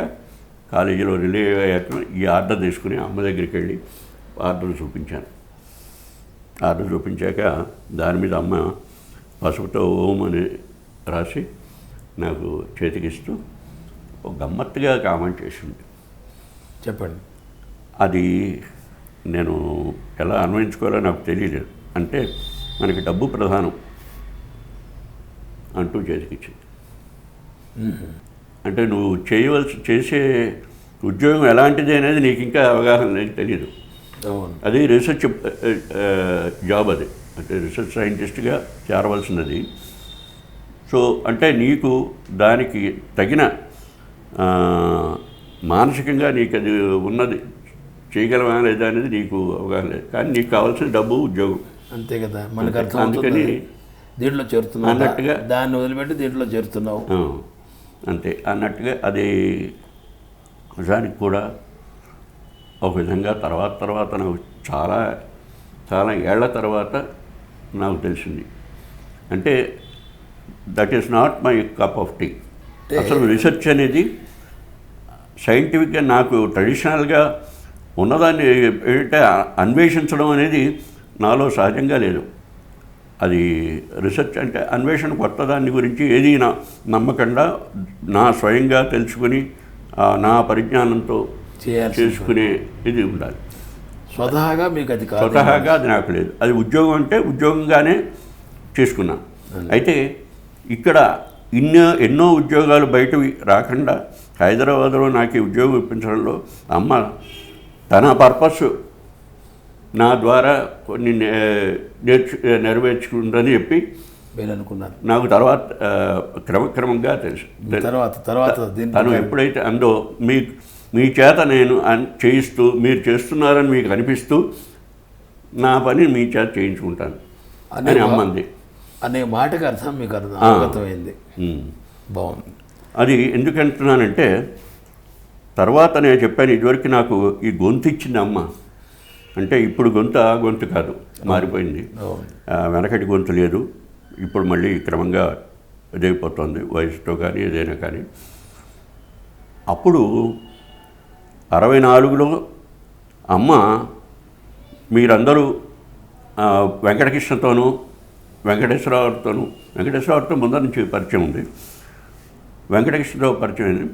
కాలేజీలో రిలీవ్ అయ్యాక ఈ ఆర్డర్ తీసుకుని అమ్మ దగ్గరికి వెళ్ళి ఆర్డర్ చూపించాక దాని మీద అమ్మ పసుపుతో ఓం అని రాసి నాకు చేతికిస్తూ ఒక గమ్మత్తుగా కామెంట్ చేసింది. చెప్పండి. అది నేను ఎలా అన్వయించుకోవాలో నాకు తెలియలేదు. అంటే మనకి డబ్బు ప్రధానం అంటూ చేతికిచ్చింది. అంటే నువ్వు చేసే ఉద్యోగం ఎలాంటిది అనేది నీకు ఇంకా అవగాహన లేదు, తెలియదు. అది రీసెర్చ్ జాబ్, అది అంటే రీసెర్చ్ సైంటిస్ట్గా చేరవలసినది. సో అంటే నీకు దానికి తగిన మానసికంగా నీకు అది ఉన్నది చేయగలవా లేదా అనేది నీకు అవగాహన లేదు. కానీ నీకు కావాల్సిన డబ్బు, ఉద్యోగం అంతే కదా, మనకు అర్థం అందుకని దీంట్లో చేరుతున్నావు అన్నట్టుగా దాన్ని వదిలిపెట్టి దీంట్లో చేరుతున్నావు. అంతే అన్నట్టుగా అది నిజానికి కూడా ఒక విధంగా తర్వాత నాకు చాలా చాలా ఏళ్ల తర్వాత నాకు తెలిసింది. అంటే that is not my cup of tea. అసలు రీసెర్చ్ అనేది సైంటిఫిక్గా నాకు ట్రెడిషనల్గా ఉన్నదాన్ని ఏంటంటే అన్వేషించడం అనేది నాలో సహజంగా లేదు. అది రీసెర్చ్ అంటే అన్వేషణ, కొత్త దాని గురించి ఏది నమ్మకంగా నా స్వయంగా తెలుసుకుని నా పరిజ్ఞానంతో చేసుకునే ఇది ఉండాలి. స్వతహాగా మీకు అది కాదు, స్వతహాగా అది నాకు లేదు. అది ఉద్యోగం అంటే ఉద్యోగంగానే చేసుకున్నాను. అయితే ఇక్కడ ఎన్నో ఉద్యోగాలు బయటవి రాకుండా హైదరాబాద్లో నాకు ఈ ఉద్యోగం ఇప్పించడంలో అమ్మ తన పర్పస్ నా ద్వారా కొన్ని నెరవేర్చుకుందని చెప్పి మీరు అనుకున్నారు. నాకు తర్వాత క్రమక్రమంగా తెలుసు. తర్వాత తను ఎప్పుడైతే అందో మీ చేత నేను చేయిస్తూ మీరు చేస్తున్నారని మీకు అనిపిస్తూ నా పని మీ చేత చేయించుకుంటాను అని అమ్మంది అనే మాటకి అర్థం మీకు అర్థమైంది. బాగుంది. అది ఎందుకంటున్నానంటే తర్వాత నేను చెప్పాను, ఇదివరకు నాకు ఈ గొంతు ఇచ్చింది అమ్మ. అంటే ఇప్పుడు గొంతు కాదు, మారిపోయింది. వెనకటి గొంతు లేదు, ఇప్పుడు మళ్ళీ క్రమంగా ఇదైపోతుంది వయసుతో కానీ ఏదైనా కానీ. అప్పుడు 64లో అమ్మ మీరందరూ వెంకటకృష్ణతోనూ వెంకటేశ్వరరావుతో ముందర నుంచి పరిచయం ఉంది. వెంకటకృష్ణతో పరిచయం అయింది.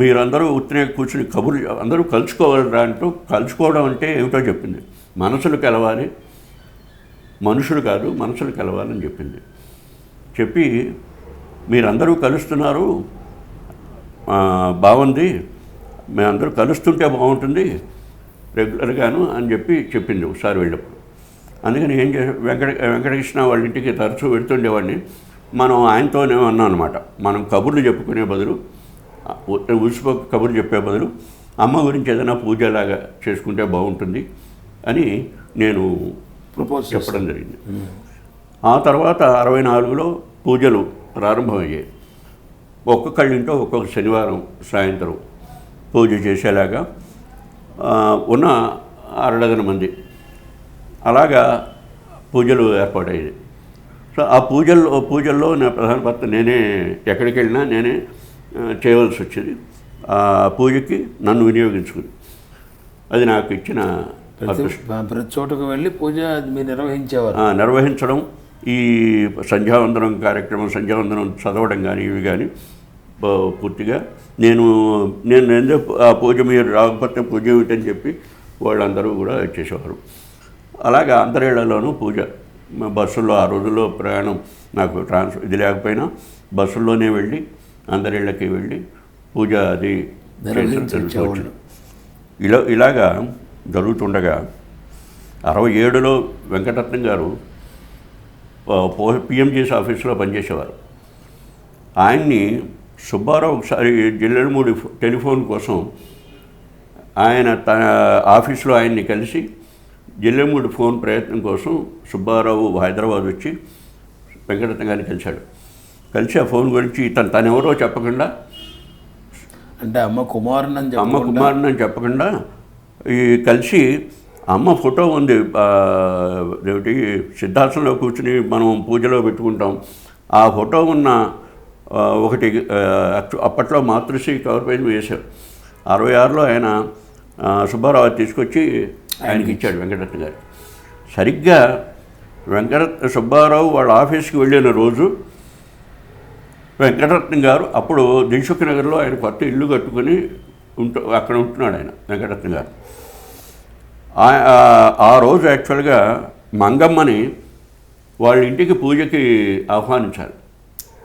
మీరందరూ ఉత్తినే కూర్చుని అందరూ కలుసుకోవాలరా అంటూ, కలుసుకోవడం అంటే ఏమిటో చెప్పింది. మనసులు కలవాలి, మనుషులు కాదు మనసులు కలవాలని చెప్పింది. చెప్పి మీరందరూ కలుస్తున్నారు, బాగుంది, మేమందరూ కలుస్తుంటే బాగుంటుంది రెగ్యులర్గాను అని చెప్పింది ఒకసారి వెళ్ళినప్పుడు. అందుకని ఏం చేసా, వెంకటకృష్ణ వాళ్ళ ఇంటికి తరచూ వెళ్తుండేవాడిని. మనం ఆయనతోనే అన్నాం అనమాట, మనం కబుర్లు చెప్పుకునే బదులు, ఉసిపోక కబుర్లు చెప్పే బదులు అమ్మ గురించి ఏదైనా పూజలాగా చేసుకుంటే బాగుంటుంది అని నేను చెప్పడం జరిగింది. ఆ తర్వాత 64లో పూజలు ప్రారంభమయ్యాయి. ఒక్కొక్కళ్ళింటో ఒక్కొక్క శనివారం సాయంత్రం పూజ చేసేలాగా ఉన్న 6 మంది అలాగా పూజలు ఏర్పాటయ్యేది. సో ఆ పూజల్లో నా ప్రధాన భర్త నేనే ఎక్కడికి వెళ్ళినా నేనే చేయవలసి వచ్చేది. ఆ పూజకి నన్ను వినియోగించుకుని అది నాకు ఇచ్చిన ప్రతి చోటుకు వెళ్ళి పూజ మీరు నిర్వహించేవారు. నిర్వహించడం, ఈ సంధ్యావందనం కార్యక్రమం, సంధ్యావందనం చదవడం కానీ ఇవి కానీ పూర్తిగా నేను ఆ పూజ మీరు రాకపోతే పూజ ఏమిటని చెప్పి వాళ్ళందరూ కూడా చేసేవారు. అలాగా అందరిళ్లలోనూ పూజ. బస్సుల్లో ఆ రోజుల్లో ప్రయాణం నాకు ఇది లేకపోయినా బస్సుల్లోనే వెళ్ళి అందరిళ్ళకి వెళ్ళి పూజ అది జరుగుతుంది. ఇలాగా జరుగుతుండగా 67లో వెంకటరత్నం గారు పిఎంజీఎస్ ఆఫీస్లో పనిచేసేవారు. ఆయన్ని సుబ్బారావు ఒకసారి జిల్లెడమూడి టెలిఫోన్ కోసం ఆయన తన ఆఫీస్లో ఆయన్ని కలిసి జిల్లెడమూడి ఫోన్ ప్రయత్నం కోసం సుబ్బారావు హైదరాబాద్ వచ్చి వెంకటరత్నం గారిని కలిసి ఆ ఫోన్ గురించి తనెవరో చెప్పకుండా, అంటే అమ్మ కుమారుని అని చెప్పకుండా ఈ కలిసి అమ్మ ఫోటో ఉంది ఏమిటి సిద్ధార్థంలో కూర్చుని మనం పూజలో పెట్టుకుంటాం, ఆ ఫోటో ఉన్న ఒకటి అప్పట్లో మాతృశ్రీ కవర్ పేజ్ వేశారు. 66లో ఆయన సుబ్బారావు తీసుకొచ్చి ఆయనకి ఇచ్చాడు వెంకటరత్న గారు. సరిగ్గా సుబ్బారావు వాళ్ళ ఆఫీస్కి వెళ్ళిన రోజు వెంకటరత్నం గారు అప్పుడు దిల్సుఖ్ నగర్లో ఆయన కొత్త ఇల్లు కట్టుకొని అక్కడ ఉంటున్నాడు ఆయన వెంకటరత్న గారు. ఆ రోజు యాక్చువల్గా మంగమ్మని వాళ్ళ ఇంటికి పూజకి ఆహ్వానించాలి.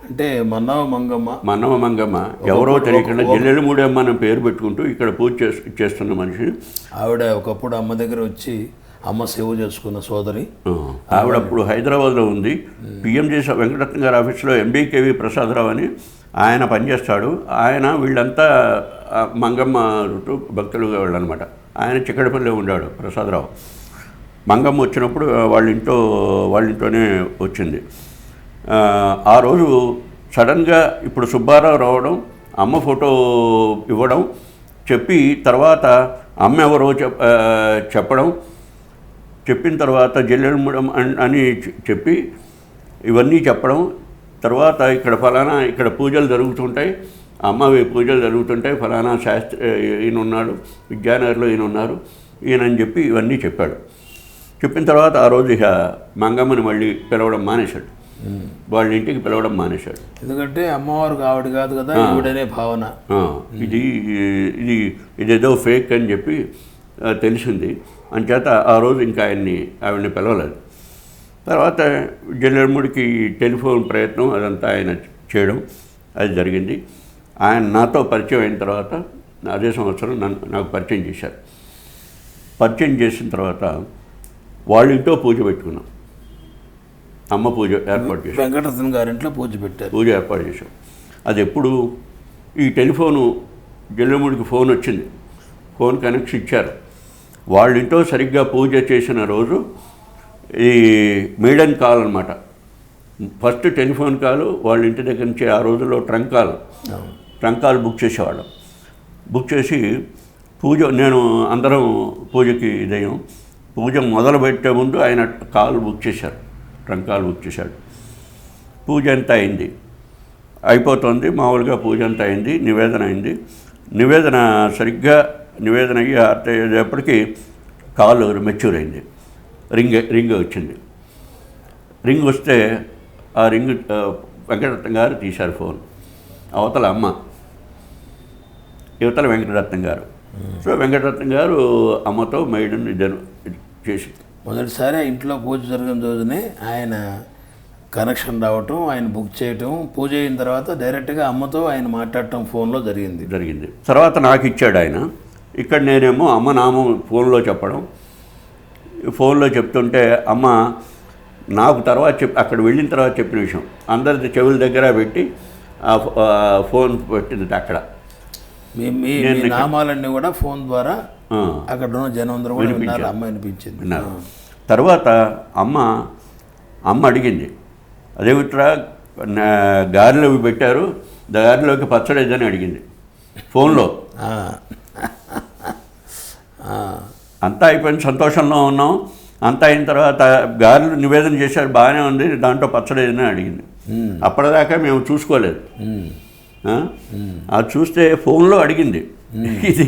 అంటే మన్నవ మంగమ్మ ఎవరో తెలియకుండా జిల్లెడమూడి అమ్మ అని పేరు పెట్టుకుంటూ ఇక్కడ పూజ చేస్తున్న మనిషి. ఆవిడ ఒకప్పుడు అమ్మ దగ్గర వచ్చి అమ్మ సేవ చేసుకున్న సోదరి. ఆవిడ అప్పుడు హైదరాబాద్లో ఉంది. పిఎంజీఎస్ వెంకటరత్న గారి ఆఫీస్లో ఎంబీకేవి ప్రసాదరావు అని ఆయన పనిచేస్తాడు. ఆయన వీళ్ళంతా మంగమ్మ భక్తులుగా వెళ్ళనమాట. ఆయన చిక్కడపల్లిలో ఉండాడు ప్రసాదరావు. మంగమ్మ వచ్చినప్పుడు వాళ్ళ ఇంట్లోనే వచ్చింది. ఆ రోజు సడన్గా ఇప్పుడు సుబ్బారావు రావడం, అమ్మ ఫోటో ఇవ్వడం, చెప్పి తర్వాత అమ్మ ఎవరో చెప్పిన తర్వాత జల్లెడముడం అని చెప్పి ఇవన్నీ చెప్పడం, తర్వాత ఇక్కడ పూజలు జరుగుతుంటాయి, అమ్మవి పూజలు జరుగుతుంటాయి, ఫలానా శాస్త్రి ఈయన ఉన్నాడు, విద్యానగర్లో ఈయన ఉన్నారు, ఈయనని చెప్పి ఇవన్నీ చెప్పాడు. చెప్పిన తర్వాత ఆ రోజు ఇక మంగమ్మని మళ్ళీ పిలవడం మానేశాడు, వాళ్ళ ఇంటికి పిలవడం మానేశాడు. ఎందుకంటే అమ్మవారు ఆవిడ కాదు కదా, ఈవిడనే భావన. ఇదేదో ఫేక్ అని చెప్పి తెలిసింది. అంచేత ఆ రోజు ఇంకా ఆవిడని పిలవలేదు. తర్వాత జల్లెడముడికి టెలిఫోన్ ప్రయత్నం అదంతా ఆయన చేయడం అది జరిగింది. ఆయన నాతో పరిచయం అయిన తర్వాత అదే సంవత్సరం నాకు పరిచయం చేశారు. పరిచయం చేసిన తర్వాత వాళ్ళ ఇంట్లో పూజ పెట్టుకున్నాం. అమ్మ పూజ ఏర్పాటు చేశాం. వెంకటరత్న గారింట్లో పూజ ఏర్పాటు చేశాం. అది ఎప్పుడు ఈ టెలిఫోను జల్లెడముడికి ఫోన్ వచ్చింది, ఫోన్ కనెక్షన్ ఇచ్చారు. వాళ్ళ ఇంట్లో సరిగ్గా పూజ చేసిన రోజు ఈ మేడన్ కాల్ అనమాట. ఫస్ట్ టెలిఫోన్ కాల్ వాళ్ళ ఇంటి దగ్గర నుంచి ఆ రోజుల్లో ట్రంక్ కాల్ బుక్ చేసేవాళ్ళం. బుక్ చేసి నేను అందరం పూజకి ఇదయ్యాం. పూజ మొదలు పెట్టే ముందు ఆయన కాల్ బుక్ చేశారు, ట్రంక్ కాల్ బుక్ చేశాడు. పూజ అంతా అయింది, అయిపోతుంది మామూలుగా. పూజ అంతా అయింది, నివేదన అయింది. సరిగ్గా నివేదన అయ్యి అయ్యేటప్పటికీ కాల్ మెచ్యూర్ అయింది. రింగ్ వచ్చింది. రింగ్ వస్తే ఆ రింగ్ వెంకటరత్నం గారు తీశారు ఫోన్. అవతల అమ్మ, యువతల వెంకటరత్నం గారు. సో వెంకటరత్నం గారు అమ్మతో మేడన్ ఇద్దరు చేసి మొదటిసారి ఇంట్లో పూజ జరిగిన రోజునే ఆయన కనెక్షన్ రావటం, ఆయన బుక్ చేయటం, పూజ అయిన తర్వాత డైరెక్ట్గా అమ్మతో ఆయన మాట్లాడటం ఫోన్లో జరిగింది. తర్వాత నాకు ఇచ్చాడు ఆయన. ఇక్కడ నేనేమో అమ్మ నామం ఫోన్లో చెప్పడం. ఫోన్లో చెప్తుంటే అమ్మ నాకు తర్వాత అక్కడ వెళ్ళిన తర్వాత చెప్పిన విషయం అందరి చెవుల దగ్గర పెట్టి ఫోన్ పెట్టింది. అక్కడ మీ నామాలన్నీ కూడా ఫోన్ ద్వారా అక్కడ ఉన్న జనం అందరూ కూడా విన్నారు, అమ్మ వినిపించింది. తర్వాత అమ్మ అడిగింది, అదేమిట్రా గారెలు పెట్టారు, గారెలోకి పచ్చడి ఏదని అడిగింది ఫోన్లో. అంతా అయిపోయిన సంతోషంలో ఉన్నాం. అంతా అయిన తర్వాత గారెలు నివేదన చేశారు, బాగానే ఉంది, దాంట్లో పచ్చడి ఏదని అడిగింది. అప్పటిదాకా మేము చూసుకోలేదు. అది చూస్తే ఫోన్లో అడిగింది. ఇది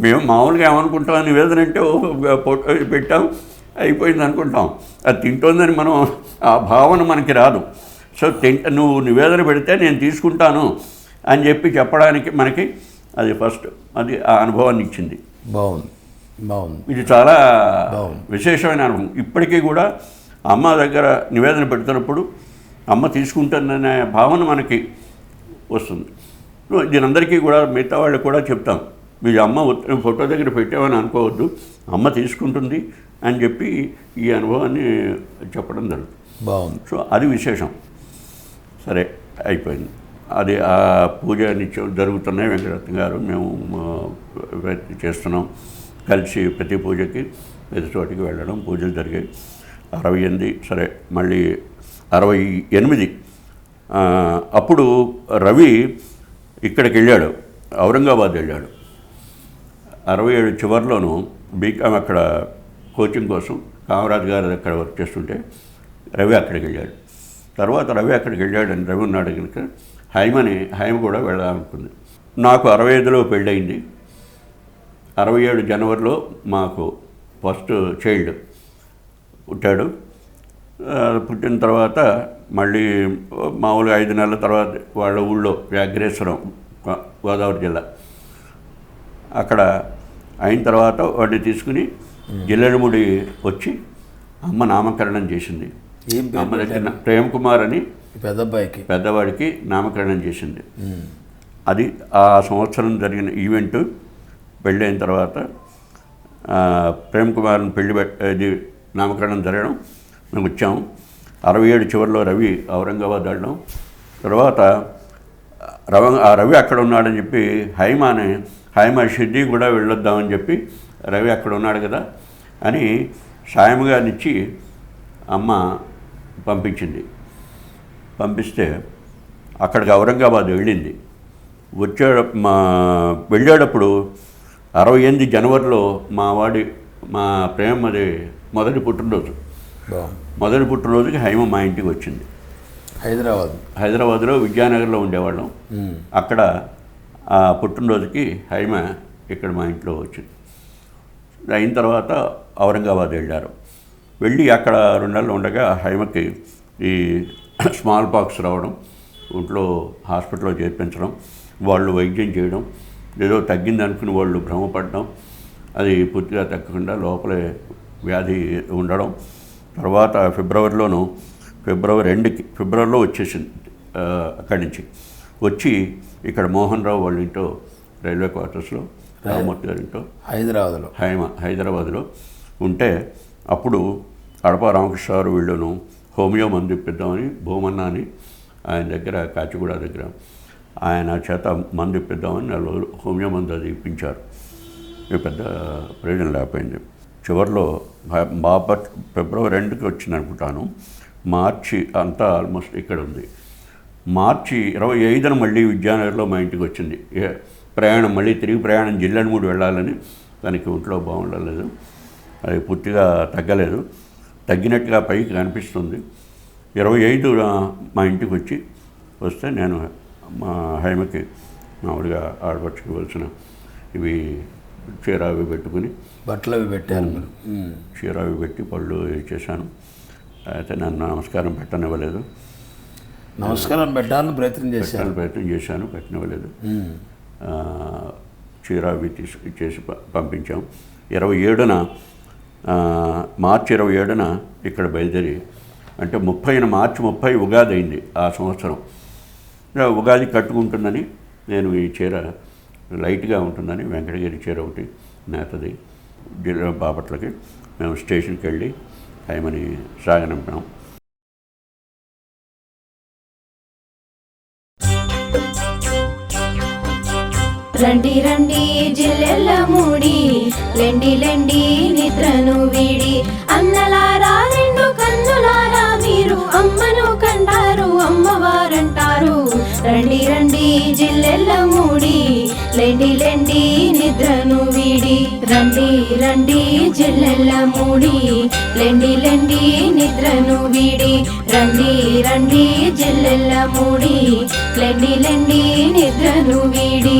మేము మామూలుగా ఏమనుకుంటాం, నివేదన అంటే పెట్టాం అయిపోయింది అనుకుంటాం. అది తింటోందని మనం ఆ భావన మనకి రాదు. సో నువ్వు నివేదన పెడితే నేను తీసుకుంటాను అని చెప్పి చెప్పడానికి మనకి అది ఫస్ట్ అది ఆ అనుభవాన్ని ఇచ్చింది. బాగుంది. ఇది చాలా విశేషమైన అనుభవం. ఇప్పటికీ కూడా అమ్మ దగ్గర నివేదన పెడుతున్నప్పుడు అమ్మ తీసుకుంటుందనే భావన మనకి వస్తుంది. దీనందరికీ కూడా మిగతా వాళ్ళకి కూడా చెప్తాం, మీరు అమ్మ ఫోటో దగ్గర పెట్టామని అనుకోవద్దు, అమ్మ తీసుకుంటుంది అని చెప్పి ఈ అనుభవాన్ని చెప్పడం జరుగుతుంది. బాగుంది. సో అది విశేషం. సరే అయిపోయింది. అది ఆ పూజ నిత్యం జరుగుతున్నాయి. వెంకటరత్న గారు మేము చేస్తున్నాం కలిసి. ప్రతి పూజకి ప్రతి చోటికి వెళ్ళడం, పూజలు జరిగాయి. 68 సరే మళ్ళీ 68 అప్పుడు రవి ఇక్కడికి వెళ్ళాడు, ఔరంగాబాద్ వెళ్ళాడు. 67 చివరిలోనూ బీకామ్ అక్కడ కోచింగ్ కోసం కామరాజ్ గారు అక్కడ వర్క్ చేస్తుంటే రవి అక్కడికి వెళ్ళాడు. తర్వాత రవి అక్కడికి వెళ్ళాడని రవి ఉన్నాడు కనుక హైమ కూడా వెళ్ళాలనుకుంది. నాకు 65లో పెళ్ళయింది. 67 జనవరిలో మాకు ఫస్ట్ చైల్డ్ పుట్టాడు. పుట్టిన తర్వాత మళ్ళీ మామూలుగా 5 నెలల తర్వాత వాళ్ళ ఊళ్ళో వ్యాఘ్రేశ్వరం, గోదావరి జిల్లా, అక్కడ అయిన తర్వాత వాడిని తీసుకుని జిల్లెడముడి వచ్చి అమ్మ నామకరణం చేసింది. అమ్మ దగ్గర ప్రేమ్ కుమార్ అని పెద్దవాడికి నామకరణం చేసింది. అది ఆ సంవత్సరం జరిగిన ఈవెంట్. పెళ్ళైన తర్వాత ప్రేమ్ కుమార్ని ఇది నామకరణం జరగడం మేము వచ్చాము. 67 చివరిలో రవి ఔరంగాబాద్ వెళ్ళడం. తర్వాత రవి అక్కడ ఉన్నాడని చెప్పి హైమ షిర్డీ కూడా వెళ్ళొద్దామని చెప్పి రవి అక్కడ ఉన్నాడు కదా అని సాయంగానిచ్చి అమ్మ పంపించింది. పంపిస్తే అక్కడికి ఔరంగాబాద్ వెళ్ళింది. వెళ్ళేటప్పుడు 68 జనవరిలో మా ప్రేమది మొదటి పుట్టినరోజుకి హైమ మా ఇంటికి వచ్చింది. హైదరాబాద్లో విద్యానగర్లో ఉండేవాళ్ళం. అక్కడ ఆ పుట్టినరోజుకి హైమ ఇక్కడ మా ఇంట్లో వచ్చింది. అయిన తర్వాత ఔరంగాబాద్ వెళ్ళారు. వెళ్ళి అక్కడ 2 నెలలు ఉండగా హైమకి ఈ స్మాల్ పాక్స్ రావడం, ఒంట్లో హాస్పిటల్లో చేర్పించడం, వాళ్ళు వైద్యం చేయడం, ఏదో తగ్గింది అనుకుని వాళ్ళు భ్రమపడడం, అది పూర్తిగా తగ్గకుండా లోపలే వ్యాధి ఉండడం. తర్వాత ఫిబ్రవరిలో వచ్చేసింది. అక్కడి నుంచి వచ్చి ఇక్కడ మోహన్ రావు వాళ్ళ ఇంట్లో రైల్వే క్వార్టర్స్లో రామమూర్తి గారి ఇంట్లో హైదరాబాద్లో ఉంటే అప్పుడు కడప రామకృష్ణ గారు వీళ్ళను హోమియో మందు ఇప్పిద్దామని భూమన్న అని ఆయన దగ్గర కాచిగూడ దగ్గర ఆయన చేత మందు ఇప్పిద్దామని 4 రోజులు హోమియో మందు అది ఇప్పించారు. పెద్ద ప్రయోజనం లేకపోయింది. చివరిలో ఫిబ్రవరి 2కి వచ్చింది అనుకుంటాను. మార్చి అంతా ఆల్మోస్ట్ ఇక్కడ ఉంది. మార్చి 25న మళ్ళీ విద్యానగర్లో మా ఇంటికి వచ్చింది. తిరిగి ప్రయాణం జిల్లెడమూడి వెళ్ళాలని దానికి ఒంట్లో బాగుండలేదు. అది పూర్తిగా తగ్గలేదు. తగ్గినట్టుగా పైకి కనిపిస్తుంది. 25న మా ఇంటికి వస్తే నేను మా హైమకి మామూలుగా ఆడపడుచుకోవాల్సిన ఇవి చీర అవి పెట్టుకుని బట్టలు అవి పెట్టాను. చీర అవి పెట్టి పళ్ళు చేశాను. అయితే నన్ను నమస్కారం పెట్టనివ్వలేదు. నమస్కారం పెట్టాలని ప్రయత్నం చేశాను, పెట్టనివ్వలేదు. చీర అవి చేసి పంపించాం. మార్చి 27న ఇక్కడ బయలుదేరి, అంటే మార్చి 30 ఉగాది అయింది ఆ సంవత్సరం. ఉగాది కట్టుకుంటుందని నేను ఈ చీర లైట్గా ఉంటుందని వెంకటగిరి చీర ఒకటి నేతది జిల్లా బాపట్లకి మేము స్టేషన్కి వెళ్ళి హైమని సాగనంపాం. రండి రండి జిల్లెళ్ళమూడి, లెండి లెండి నిద్రను వీడి, అన్నలారా 2 కన్నులారా మీరు అమ్మను కంటారు, అమ్మవారంటారు. రండి రండి జిల్లెళ్ళమూడి, లెండి లెండి నిద్రను వీడి. రండి రండి జిల్లెళ్ళమూడి, లెండి లెండి నిద్రను వీడి. రండి రండి జిల్లెళ్ళమూడి, లెండి లెండి నిద్రను వీడి.